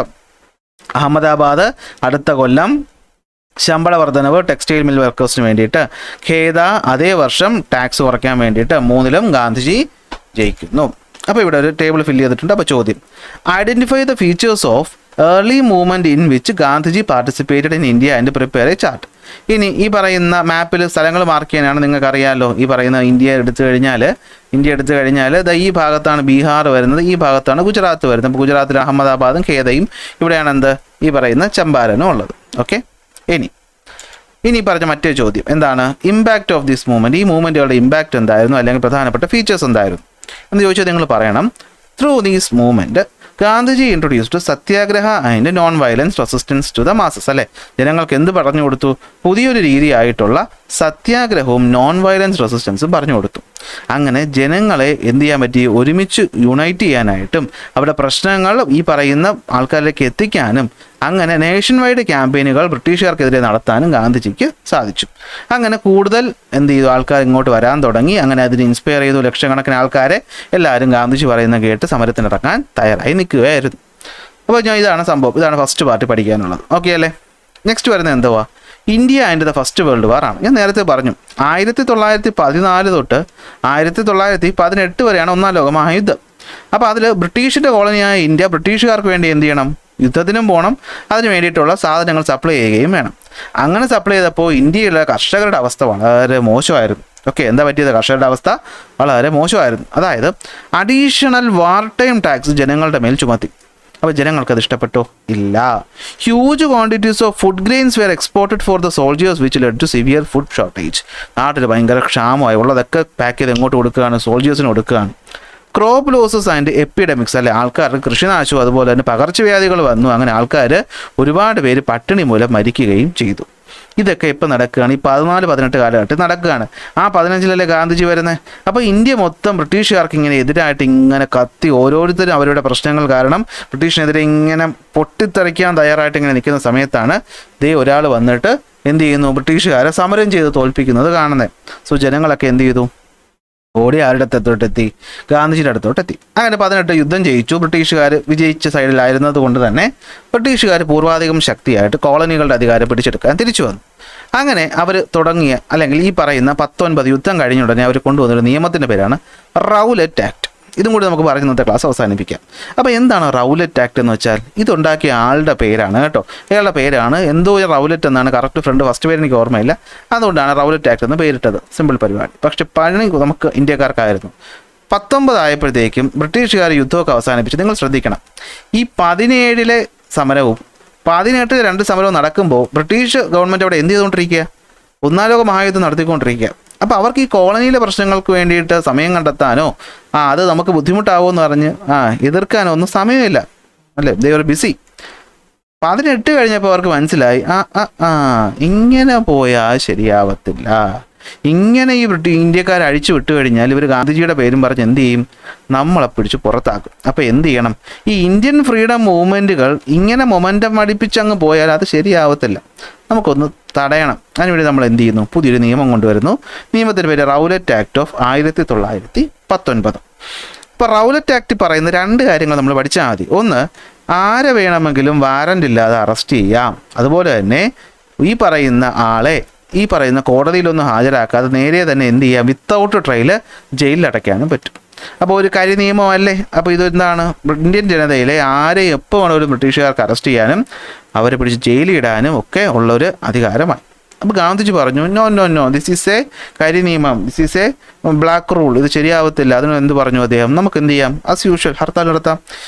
അഹമ്മദാബാദ് അടുത്ത കൊല്ലം ശമ്പള വർധനവ് ടെക്സ്റ്റൈൽ മിൽ വർക്കേഴ്സിന് വേണ്ടിയിട്ട്, ഖേദ അതേ വർഷം ടാക്സ് കുറയ്ക്കാൻ വേണ്ടിയിട്ട്, 3ലും ഗാന്ധിജി ജയിക്കുന്നു. അപ്പോൾ ഇവിടെ ഒരു ടേബിൾ ഫില്ല് ചെയ്തിട്ടുണ്ട്. അപ്പോൾ ചോദ്യം, identify the features of early movement in which Gandhiji participated in India and prepare A chart. ഇനി ഈ പറയുന്ന മാപ്പിൽ സ്ഥലങ്ങൾ മാർക്ക് ചെയ്യാനാണ്. നിങ്ങൾക്കറിയാമല്ലോ, ഈ പറയുന്ന ഇന്ത്യ എടുത്തു കഴിഞ്ഞാൽ ഈ ഭാഗത്താണ് ബീഹാർ വരുന്നത്, ഈ ഭാഗത്താണ് ഗുജറാത്ത് വരുന്നത്. അപ്പോൾ ഗുജറാത്തിൽ അഹമ്മദാബാദും ഖേദയും, ഇവിടെയാണ് എന്ത്, ഈ പറയുന്ന ചമ്പാരനും ഉള്ളത്. ഓക്കെ, ഇനി പറഞ്ഞ മറ്റൊരു ചോദ്യം എന്താണ്, ഇമ്പാക്റ്റ് ഓഫ് ദിസ് മൂവ്മെൻറ്റ്. ഈ മൂവ്മെൻറ്റുകളുടെ ഇമ്പാക്റ്റ് എന്തായിരുന്നു, അല്ലെങ്കിൽ പ്രധാനപ്പെട്ട ഫീച്ചേഴ്സ് എന്തായിരുന്നു എന്ന് ചോദിച്ചാൽ നിങ്ങൾ പറയണം. Through these movement Gandhiji introduced satyagraha and non violence resistance to the masses. അല്ലേ, ജനങ്ങൾക്ക് എന്ത് പറഞ്ഞു കൊടുത്തു, പുതിയൊരു രീതിയായിട്ടുള്ള സത്യാഗ്രഹവും നോൺ വയലൻസ് റെസിസ്റ്റൻസും പറഞ്ഞു കൊടുത്തു. അങ്ങനെ ജനങ്ങളെ എന്ത് ചെയ്യാൻ പറ്റി, ഒരുമിച്ച് യുണൈറ്റ് ചെയ്യാനായിട്ടും അവരുടെ പ്രശ്നങ്ങൾ ഈ പറയുന്ന ആൾക്കാരിലേക്ക് എത്തിക്കാനും, അങ്ങനെ നേഷൻ വൈഡ് ക്യാമ്പയിനുകൾ ബ്രിട്ടീഷുകാർക്കെതിരെ നടത്താനും ഗാന്ധിജിക്ക് സാധിച്ചു. അങ്ങനെ കൂടുതൽ എന്ത് ചെയ്തു, ആൾക്കാർ ഇങ്ങോട്ട് വരാൻ തുടങ്ങി. അങ്ങനെ അതിന് ഇൻസ്പയർ ചെയ്തു ലക്ഷക്കണക്കിന് ആൾക്കാരെ. എല്ലാവരും ഗാന്ധിജി പറയുന്ന കേട്ട് സമരത്തിനിറങ്ങാൻ തയ്യാറായി നിൽക്കുകയായിരുന്നു. അപ്പോൾ ഇതാണ് സംഭവം, ഇതാണ് ഫസ്റ്റ് പാർട്ടി പഠിക്കാനുള്ളത്. ഓക്കെ അല്ലേ. നെക്സ്റ്റ് വരുന്നത് എന്തുവാ, India and the first world war ആണ്. ഞാൻ നേരത്തെ പറഞ്ഞു 1914 തൊട്ട് 1918 വരെയാണ് ഒന്നാം ലോക മഹായുദ്ധം. അപ്പോൾ അതിൽ ബ്രിട്ടീഷിൻ്റെ കോളനിയായ ഇന്ത്യ ബ്രിട്ടീഷുകാർക്ക് വേണ്ടി എന്ത് ചെയ്യണം, യുദ്ധത്തിനും പോകണം, അതിന് വേണ്ടിയിട്ടുള്ള സാധനങ്ങൾ സപ്ലൈ ചെയ്യുകയും വേണം. അങ്ങനെ സപ്ലൈ ചെയ്തപ്പോൾ ഇന്ത്യയിലെ കർഷകരുടെ അവസ്ഥ വളരെ മോശമായിരുന്നു. ഓക്കെ, എന്താ പറ്റിയത്, കർഷകരുടെ അവസ്ഥ വളരെ മോശമായിരുന്നു. അതായത് അഡീഷണൽ വാർ ടൈം ടാക്സ് ജനങ്ങളുടെ മേൽ ചുമത്തി. അപ്പോൾ ജനങ്ങൾക്ക് അത് ഇഷ്ടപ്പെട്ടോ? ഇല്ല. Huge quantities of food grains were exported for the soldiers which led to severe food shortage. നാട്ടിൽ ഭയങ്കര ക്ഷാമമായി, ഉള്ളതൊക്കെ പാക്ക് ചെയ്ത് എങ്ങോട്ട് കൊടുക്കുകയാണ്? സോൾജിയേഴ്സിന് കൊടുക്കുകയാണ്. ക്രോപ്പ് ലോസസ് ആൻഡ് എപ്പിഡമിക്സ്, അല്ലെ, ആൾക്കാർക്ക് കൃഷിനാശവും അതുപോലെ തന്നെ പകർച്ചവ്യാധികൾ വന്നു. അങ്ങനെ ആൾക്കാർ ഒരുപാട് പേര് പട്ടിണി മൂലം മരിക്കുകയും ചെയ്തു. ഇതൊക്കെ എപ്പോൾ നടക്കുകയാണ്? ഈ 14-18 കാലഘട്ടത്തിൽ നടക്കുകയാണ്. ആ 15-ലല്ലേ ഗാന്ധിജി വരുന്നത്. അപ്പോൾ ഇന്ത്യ മൊത്തം ബ്രിട്ടീഷുകാർക്ക് ഇങ്ങനെ എതിരായിട്ട് ഇങ്ങനെ കത്തി, ഓരോരുത്തരും അവരുടെ പ്രശ്നങ്ങൾ കാരണം ബ്രിട്ടീഷിനെതിരെ ഇങ്ങനെ പൊട്ടിത്തെറിക്കാൻ തയ്യാറായിട്ട് ഇങ്ങനെ നിൽക്കുന്ന സമയത്താണ് ഒരാൾ വന്നിട്ട് എന്ത് ചെയ്യുന്നു? ബ്രിട്ടീഷുകാരെ സമരം ചെയ്ത് തോൽപ്പിക്കുന്നത് കാണുന്നത്. സോ ജനങ്ങളൊക്കെ എന്ത് ചെയ്തു? ഓടി ആരുടെ അടുത്തോട്ടെത്തി? ഗാന്ധിജിയുടെ അടുത്തോട്ടെത്തി. അങ്ങനെ 18 യുദ്ധം ജയിച്ചു. ബ്രിട്ടീഷുകാർ വിജയിച്ച സൈഡിലായിരുന്നത് കൊണ്ട് തന്നെ ബ്രിട്ടീഷുകാർ പൂർവാധികം ശക്തിയായിട്ട് കോളനികളുടെ അധികാരം പിടിച്ചെടുക്കാൻ തിരിച്ചു വന്നു. അങ്ങനെ അവർ തുടങ്ങിയ, അല്ലെങ്കിൽ ഈ പറയുന്ന 19 യുദ്ധം കഴിഞ്ഞ ഉടനെ അവർ കൊണ്ടുവന്നൊരു നിയമത്തിൻ്റെ പേരാണ് റൗലറ്റ് ആക്ട്. ഇതും കൂടി നമുക്ക് പറഞ്ഞ് ഇന്നത്തെ ക്ലാസ് അവസാനിപ്പിക്കാം. അപ്പോൾ എന്താണ് റൗലറ്റ് ആക്ട് എന്ന് വെച്ചാൽ? ഇതുണ്ടാക്കിയ ആളുടെ പേരാണ് കേട്ടോ. അയാളുടെ പേരാണ് എന്തോ റൗലറ്റ് എന്നാണ് കറക്റ്റ് ഫസ്റ്റ് പേര് എനിക്ക് ഓർമ്മയില്ല. അതുകൊണ്ടാണ് റൗലറ്റ് ആക്ട് എന്ന് പേരിട്ടത്. സിമ്പിൾ പരിപാടി. പക്ഷെ പണി നമുക്ക് ഇന്ത്യക്കാർക്കായിരുന്നു. 19 ആയപ്പോഴത്തേക്കും ബ്രിട്ടീഷുകാർ യുദ്ധമൊക്കെ അവസാനിപ്പിച്ച്. നിങ്ങൾ ശ്രദ്ധിക്കണം, ഈ 17-ലെ സമരവും 18-ലെ 2 സമരവും നടക്കുമ്പോൾ ബ്രിട്ടീഷ് ഗവൺമെൻറ് അവിടെ എന്ത് ചെയ്തുകൊണ്ടിരിക്കുക? ഒന്നാം ലോക മഹായുദ്ധം നടത്തിക്കൊണ്ടിരിക്കുക. അപ്പോൾ അവർക്ക് ഈ കോളനിയിലെ പ്രശ്നങ്ങൾക്ക് വേണ്ടിയിട്ട് സമയം കണ്ടെത്താനോ അത് നമുക്ക് ബുദ്ധിമുട്ടാവുമോ എന്ന് പറഞ്ഞ് എതിർക്കാനോ ഒന്നും സമയമില്ല, അല്ലേ? They are BC. 18 കഴിഞ്ഞപ്പോൾ അവർക്ക് മനസ്സിലായി ഇങ്ങനെ പോയാൽ ശരിയാവത്തില്ല. ഇങ്ങനെ ഈ ഇന്ത്യക്കാരെ അഴിച്ചു വിട്ടു കഴിഞ്ഞാൽ ഇവർ ഗാന്ധിജിയുടെ പേരും പറഞ്ഞ് എന്ത് ചെയ്യും? നമ്മളെ പിടിച്ച് പുറത്താക്കും. അപ്പോൾ എന്ത് ചെയ്യണം? ഈ ഇന്ത്യൻ ഫ്രീഡം മൂവ്മെൻറ്റുകൾ ഇങ്ങനെ മൊമെൻറ്റം അടിപ്പിച്ചങ്ങ് പോയാൽ അത് ശരിയാവത്തില്ല. നമുക്കൊന്ന് തടയണം. അതിനുവേണ്ടി നമ്മൾ എന്ത് ചെയ്യുന്നു? പുതിയൊരു നിയമം കൊണ്ടുവരുന്നു. നിയമത്തിൻ്റെ പേര് റൗലറ്റ് ആക്ട് ഓഫ് 1919. ഇപ്പോൾ റൗലറ്റ് ആക്ട് പറയുന്ന 2 കാര്യങ്ങൾ നമ്മൾ പഠിച്ചാൽ മതി. ഒന്ന്, ആരെ വേണമെങ്കിലും വാറൻ്റ് ഇല്ലാതെ അറസ്റ്റ് ചെയ്യാം. അതുപോലെ തന്നെ ഈ പറയുന്ന ആളെ ഈ പറയുന്ന കോടതിയിലൊന്നും ഹാജരാക്കാതെ നേരെ തന്നെ എന്ത് ചെയ്യാം? വിത്തൗട്ട് ട്രയൽ ജയിലിൽ അടയ്ക്കാനും പറ്റും. അപ്പോൾ ഒരു കരി നിയമമല്ലേ? അപ്പോൾ ഇതെന്താണ്? ഇന്ത്യൻ ജനതയിലെ ആരെയും എപ്പോൾ വേണമെങ്കിലും ബ്രിട്ടീഷുകാർക്ക് അറസ്റ്റ് ചെയ്യാനും അവരെ പിടിച്ച് ജയിലിടാനും ഒക്കെ ഉള്ളൊരു അധികാരമായി. അപ്പോൾ ഗാന്ധിജി പറഞ്ഞു, no no no, this is a കരി നിയമം, this is a black rule, ഇത് ശരിയാവത്തില്ല. അതിന് എന്ത് പറഞ്ഞു അദ്ദേഹം? നമുക്ക് എന്ത് ചെയ്യാം? ആസ് യൂഷ്വൽ ഹർത്താൽ നടത്താം.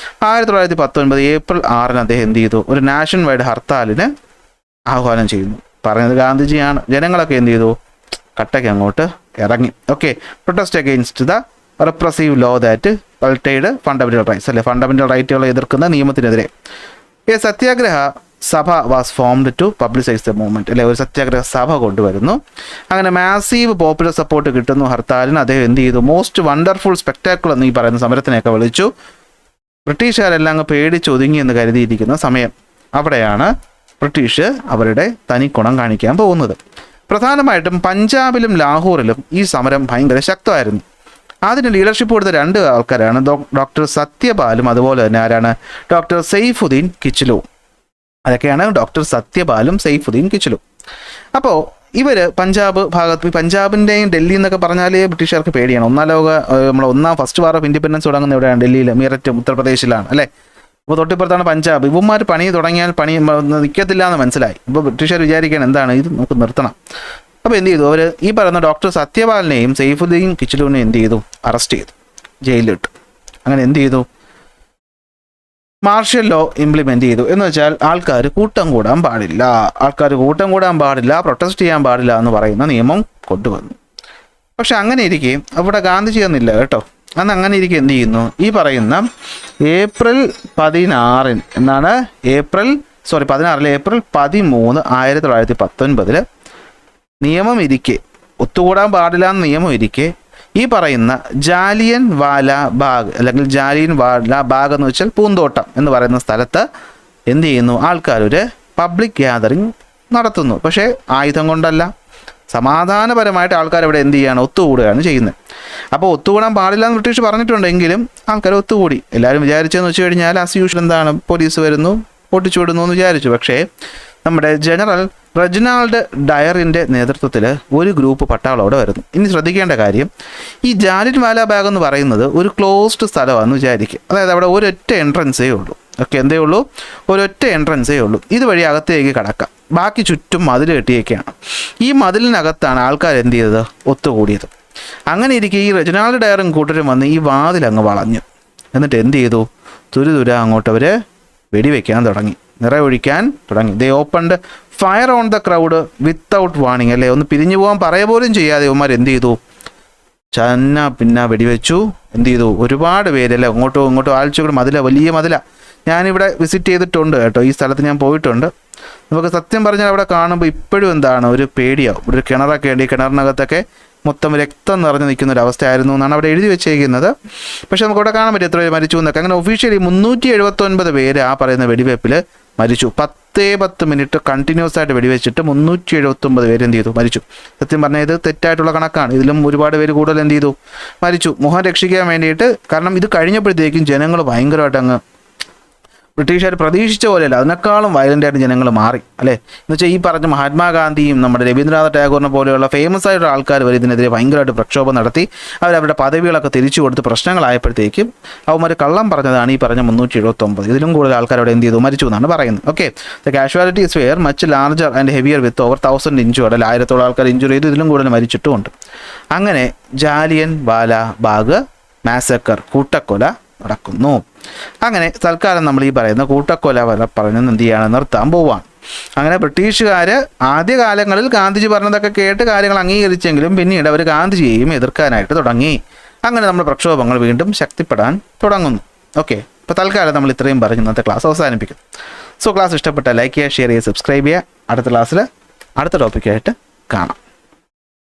1919 ഏപ്രിൽ 6-ന് അദ്ദേഹം എന്ത് ചെയ്തു? ഒരു നാഷൻ വൈഡ് ഹർത്താലിന് ആഹ്വാനം ചെയ്യുന്നു. പറയുന്നത് ഗാന്ധിജിയാണ്. ജനങ്ങളൊക്കെ എന്ത് ചെയ്തു? കട്ടയ്ക്ക് അങ്ങോട്ട് ഇറങ്ങി. Okay, protest against the repressive law that curtailed fundamental rights, അല്ലെ, ഫണ്ടമെന്റൽ റൈറ്റുകളെ എതിർക്കുന്ന നിയമത്തിനെതിരെ ഈ Satyagraha Sabha was formed to publicise the movement, അല്ലെ, ഒരു സത്യാഗ്രഹ സഭ കൊണ്ടുവരുന്നു. അങ്ങനെ മാസീവ് പോപ്പുലർ സപ്പോർട്ട് കിട്ടുന്നു ഹർത്താലിന്. അദ്ദേഹം എന്ത് ചെയ്തു? മോസ്റ്റ് വണ്ടർഫുൾ സ്പെക്ടാക്കിൾ എന്ന് ഈ പറയുന്ന സമരത്തിനെയൊക്കെ വിളിച്ചു. ബ്രിട്ടീഷുകാരെല്ലാം അങ്ങ് പേടിച്ചൊതുങ്ങി എന്ന് കരുതിയിരിക്കുന്ന സമയം, അവിടെയാണ് ബ്രിട്ടീഷ് അവരുടെ തനിക്കുണം കാണിക്കാൻ പോകുന്നത്. പ്രധാനമായിട്ടും പഞ്ചാബിലും ലാഹോറിലും ഈ സമരം ഭയങ്കര ശക്തമായിരുന്നു. അതിന് ലീഡർഷിപ്പ് കൊടുത്ത 2 ആൾക്കാരാണ് ഡോക്ടർ സത്യപാലും അതുപോലെ തന്നെ ആരാണ്? ഡോക്ടർ സെയ്ഫുദ്ദീൻ കിച്ലു. അതൊക്കെയാണ് ഡോക്ടർ സത്യപാലും സെയ്ഫുദ്ദീൻ കിച്ലു. അപ്പോൾ ഇവർ പഞ്ചാബ് ഭാഗത്ത്, പഞ്ചാബിൻ്റെയും ഡൽഹി എന്നൊക്കെ പറഞ്ഞാൽ ബ്രിട്ടീഷുകാർക്ക് പേടിയാണ്. ഫസ്റ്റ് വാർ ഓഫ് ഇൻഡിപെൻഡൻസ് തുടങ്ങുന്ന എവിടെയാണ്? ഡൽഹിയിൽ, മീററ്റ്, ഉത്തർപ്രദേശിലാണ്, അല്ലേ? അപ്പോൾ തൊട്ടിപ്പുറത്താണ് പഞ്ചാബ്. ഇവന്മാർ പണി തുടങ്ങിയാൽ പണി നിൽക്കത്തില്ല എന്ന് മനസ്സിലായി. ഇപ്പോൾ ബ്രിട്ടീഷുകാർ വിചാരിക്കാൻ എന്താണ് ഇത്, നമുക്ക് നിർത്തണം. അപ്പോൾ എന്ത് ചെയ്തു? അവർ ഈ പറയുന്ന ഡോക്ടർ സത്യപാലിനെയും സെയ്ഫുദ്ദീൻ കിച്ലുവിനെയും എന്ത് ചെയ്തു? അറസ്റ്റ് ചെയ്തു, ജയിലിലിട്ടു. അങ്ങനെ എന്ത് ചെയ്തു? മാർഷ്യൽ ലോ ഇംപ്ലിമെൻ്റ് ചെയ്തു. എന്ന് വെച്ചാൽ ആൾക്കാർ കൂട്ടം കൂടാൻ പാടില്ല, പ്രൊട്ടസ്റ്റ് ചെയ്യാൻ പാടില്ല എന്ന് പറയുന്ന നിയമം കൊണ്ടുവന്നു. പക്ഷെ അങ്ങനെ ഇരിക്കെ അവിടെ ഗാന്ധിജി എന്നില്ല കേട്ടോ. അന്ന് അങ്ങനെ ഇരിക്കെ എന്ത് ചെയ്യുന്നു? ഈ പറയുന്ന ഏപ്രിൽ 13, 1919 നിയമം ഇരിക്കെ, ഒത്തുകൂടാൻ പാടില്ല എന്ന നിയമം ഇരിക്കെ, ഈ പറയുന്ന ജാലിയൻ വാല ബാഗ്, അല്ലെങ്കിൽ ജാലിയൻ വാല ബാഗ് എന്ന് വെച്ചാൽ പൂന്തോട്ടം എന്ന് പറയുന്ന സ്ഥലത്ത് എന്ത് ചെയ്യുന്നു? ആൾക്കാരൊരു പബ്ലിക് ഗ്യാതറിങ് നടത്തുന്നു. പക്ഷേ ആയുധം കൊണ്ടല്ല, സമാധാനപരമായിട്ട് ആൾക്കാർ ഇവിടെ എന്ത് ചെയ്യുകയാണ്? ഒത്തുകൂടുകയാണ് ചെയ്യുന്നത്. അപ്പോൾ ഒത്തുകൂടാൻ പാടില്ല എന്ന് ബ്രിട്ടീഷ് പറഞ്ഞിട്ടുണ്ടെങ്കിലും ആൾക്കാർ ഒത്തുകൂടി. എല്ലാവരും വിചാരിച്ചതെന്ന് വെച്ച് കഴിഞ്ഞാൽ ആസ് യൂഷ്വൽ എന്താണ്? പോലീസ് വരുന്നു, പൊട്ടിച്ചു വിടുന്നു എന്ന് വിചാരിച്ചു. പക്ഷേ നമ്മുടെ ജനറൽ റെജിനാൾഡ് ഡയറിൻ്റെ നേതൃത്വത്തിൽ ഒരു ഗ്രൂപ്പ് പട്ടാളം അവിടെ വരുന്നു. ഇനി ശ്രദ്ധിക്കേണ്ട കാര്യം, ഈ ജാലിയൻ വാല ബാഗ് എന്ന് പറയുന്നത് ഒരു ക്ലോസ്ഡ് സ്ഥലമാണെന്ന് വിചാരിക്കുക. അതായത് അവിടെ ഒരൊറ്റ എൻട്രൻസേ ഉള്ളൂ. ഓക്കെ, എന്തേ ഉള്ളൂ? ഒരൊറ്റ എൻട്രൻസേ ഉള്ളൂ. ഇതുവഴി അകത്തേക്ക് കടക്കാം. ബാക്കി ചുറ്റും മതിൽ കെട്ടിയൊക്കെയാണ്. ഈ മതിലിനകത്താണ് ആൾക്കാർ എന്ത് ചെയ്തത്? ഒത്തുകൂടിയത്. അങ്ങനെ ഇരിക്കെ ഈ റെജിനാൾഡ് ഡയറും കൂട്ടരും വന്ന് ഈ വാതിൽ അങ്ങ് വളഞ്ഞു. എന്നിട്ട് എന്ത് ചെയ്തു? തുരുതുര അങ്ങോട്ട് അവർ വെടിവെക്കാൻ തുടങ്ങി, നിറയൊഴിക്കാൻ തുടങ്ങി. They opened fire on the crowd without warning, അല്ലേ? ഒന്ന് പിരിഞ്ഞു പോകാൻ പറയുക പോലും ചെയ്യാതെ ഇവന്മാർ എന്ത് ചെയ്തു? പിന്നെ വെടിവെച്ചു. എന്ത് ചെയ്തു? ഒരുപാട് പേരല്ലേ അങ്ങോട്ടും ഇങ്ങോട്ടും ആഴ്ചകളും വലിയ മതില. ഞാനിവിടെ വിസിറ്റ് ചെയ്തിട്ടുണ്ട് കേട്ടോ, ഈ സ്ഥലത്ത് ഞാൻ പോയിട്ടുണ്ട്. നമുക്ക് സത്യം പറഞ്ഞാൽ അവിടെ കാണുമ്പോൾ ഇപ്പോഴും എന്താണ് ഒരു പേടിയാവും. ഒരു കിണറൊക്കെ ഉണ്ട്, ഈ കിണറിനകത്തൊക്കെ മൊത്തം രക്തം നിറഞ്ഞു നിൽക്കുന്ന ഒരു അവസ്ഥയായിരുന്നു എന്നാണ് അവിടെ എഴുതി വെച്ചേക്കുന്നത്. പക്ഷെ നമുക്കവിടെ കാണാൻ പറ്റും എത്ര പേര് മരിച്ചു എന്നൊക്കെ. അങ്ങനെ ഒഫീഷ്യലി 379 പേര് ആ പറയുന്ന വെടിവെപ്പിൽ മരിച്ചു. 10 മിനിറ്റ് കണ്ടിന്യൂസ് ആയിട്ട് വെടിവെച്ചിട്ട് 379 പേര് എന്ത് ചെയ്തു? മരിച്ചു. സത്യം പറഞ്ഞാൽ ഇത് തെറ്റായിട്ടുള്ള കണക്കാണ്. ഇതിലും ഒരുപാട് പേര് കൂടുതൽ എന്ത് ചെയ്തു? മരിച്ചു. മുഖം രക്ഷിക്കാൻ വേണ്ടിയിട്ട്. കാരണം ഇത് കഴിഞ്ഞപ്പോഴത്തേക്കും ജനങ്ങൾ ഭയങ്കരമായിട്ട് അങ്ങ് ബ്രിട്ടീഷുകാർ പ്രതീക്ഷിച്ച പോലെയല്ല, അതിനേക്കാളും വയലൻ്റായിട്ട് ജനങ്ങൾ മാറി, അല്ലേ? എന്ന് വെച്ചാൽ ഈ പറഞ്ഞ മഹാത്മാഗാന്ധിയും നമ്മുടെ രവീന്ദ്രനാഥ ടാഗോറിനെ പോലെയുള്ള ഫേമസ് ആയിട്ടുള്ള ആൾക്കാർ വരെ ഇതിനെതിരെ ഭയങ്കരമായിട്ട് പ്രക്ഷോഭം നടത്തി. അവരവരുടെ പദവികളൊക്കെ തിരിച്ചു കൊടുത്ത് പ്രശ്നങ്ങളായപ്പോഴത്തേക്കും അവന്മാർ കള്ളം പറഞ്ഞതാണ് ഈ പറഞ്ഞ 379. ഇതിലും കൂടുതൽ ആൾക്കാർ അവിടെ എന്ത് ചെയ്തു? മരിച്ചു എന്നാണ് പറയുന്നത്. Okay, the casualties were much larger and heavier with over 1000 injured, അല്ല 1000 ആൾക്കാർ ഇഞ്ചുറി ചെയ്തു. ഇതിലും കൂടുതൽ മരിച്ചിട്ടുമുണ്ട്. അങ്ങനെ ജാലിയൻ വാല ബാഗ് മാസക്കർ, കൂട്ടക്കൊല നടക്കുന്നു. അങ്ങനെ തൽക്കാലം നമ്മൾ ഈ പറയുന്ന കൂട്ടക്കൊല പറഞ്ഞ് എന്ത് ചെയ്യാണ്? നിർത്താൻ പോവാണ്. അങ്ങനെ ബ്രിട്ടീഷുകാർ ആദ്യകാലങ്ങളിൽ ഗാന്ധിജി പറഞ്ഞതൊക്കെ കേട്ട് കാര്യങ്ങൾ അംഗീകരിച്ചെങ്കിലും പിന്നീട് അവർ ഗാന്ധിജിയെയും എതിർക്കാനായിട്ട് തുടങ്ങി. അങ്ങനെ നമ്മുടെ പ്രക്ഷോഭങ്ങൾ വീണ്ടും ശക്തിപ്പെടാൻ തുടങ്ങുന്നു. ഓക്കെ, അപ്പോൾ തൽക്കാലം നമ്മൾ ഇത്രയും പറഞ്ഞ് ഇന്നത്തെ ക്ലാസ് അവസാനിപ്പിക്കും. സോ ക്ലാസ് ഇഷ്ടപ്പെട്ടാൽ ലൈക്ക് ചെയ്യുക, ഷെയർ ചെയ്യുക, സബ്സ്ക്രൈബ് ചെയ്യുക. അടുത്ത ക്ലാസ്സിൽ അടുത്ത ടോപ്പിക്കായിട്ട് കാണാം.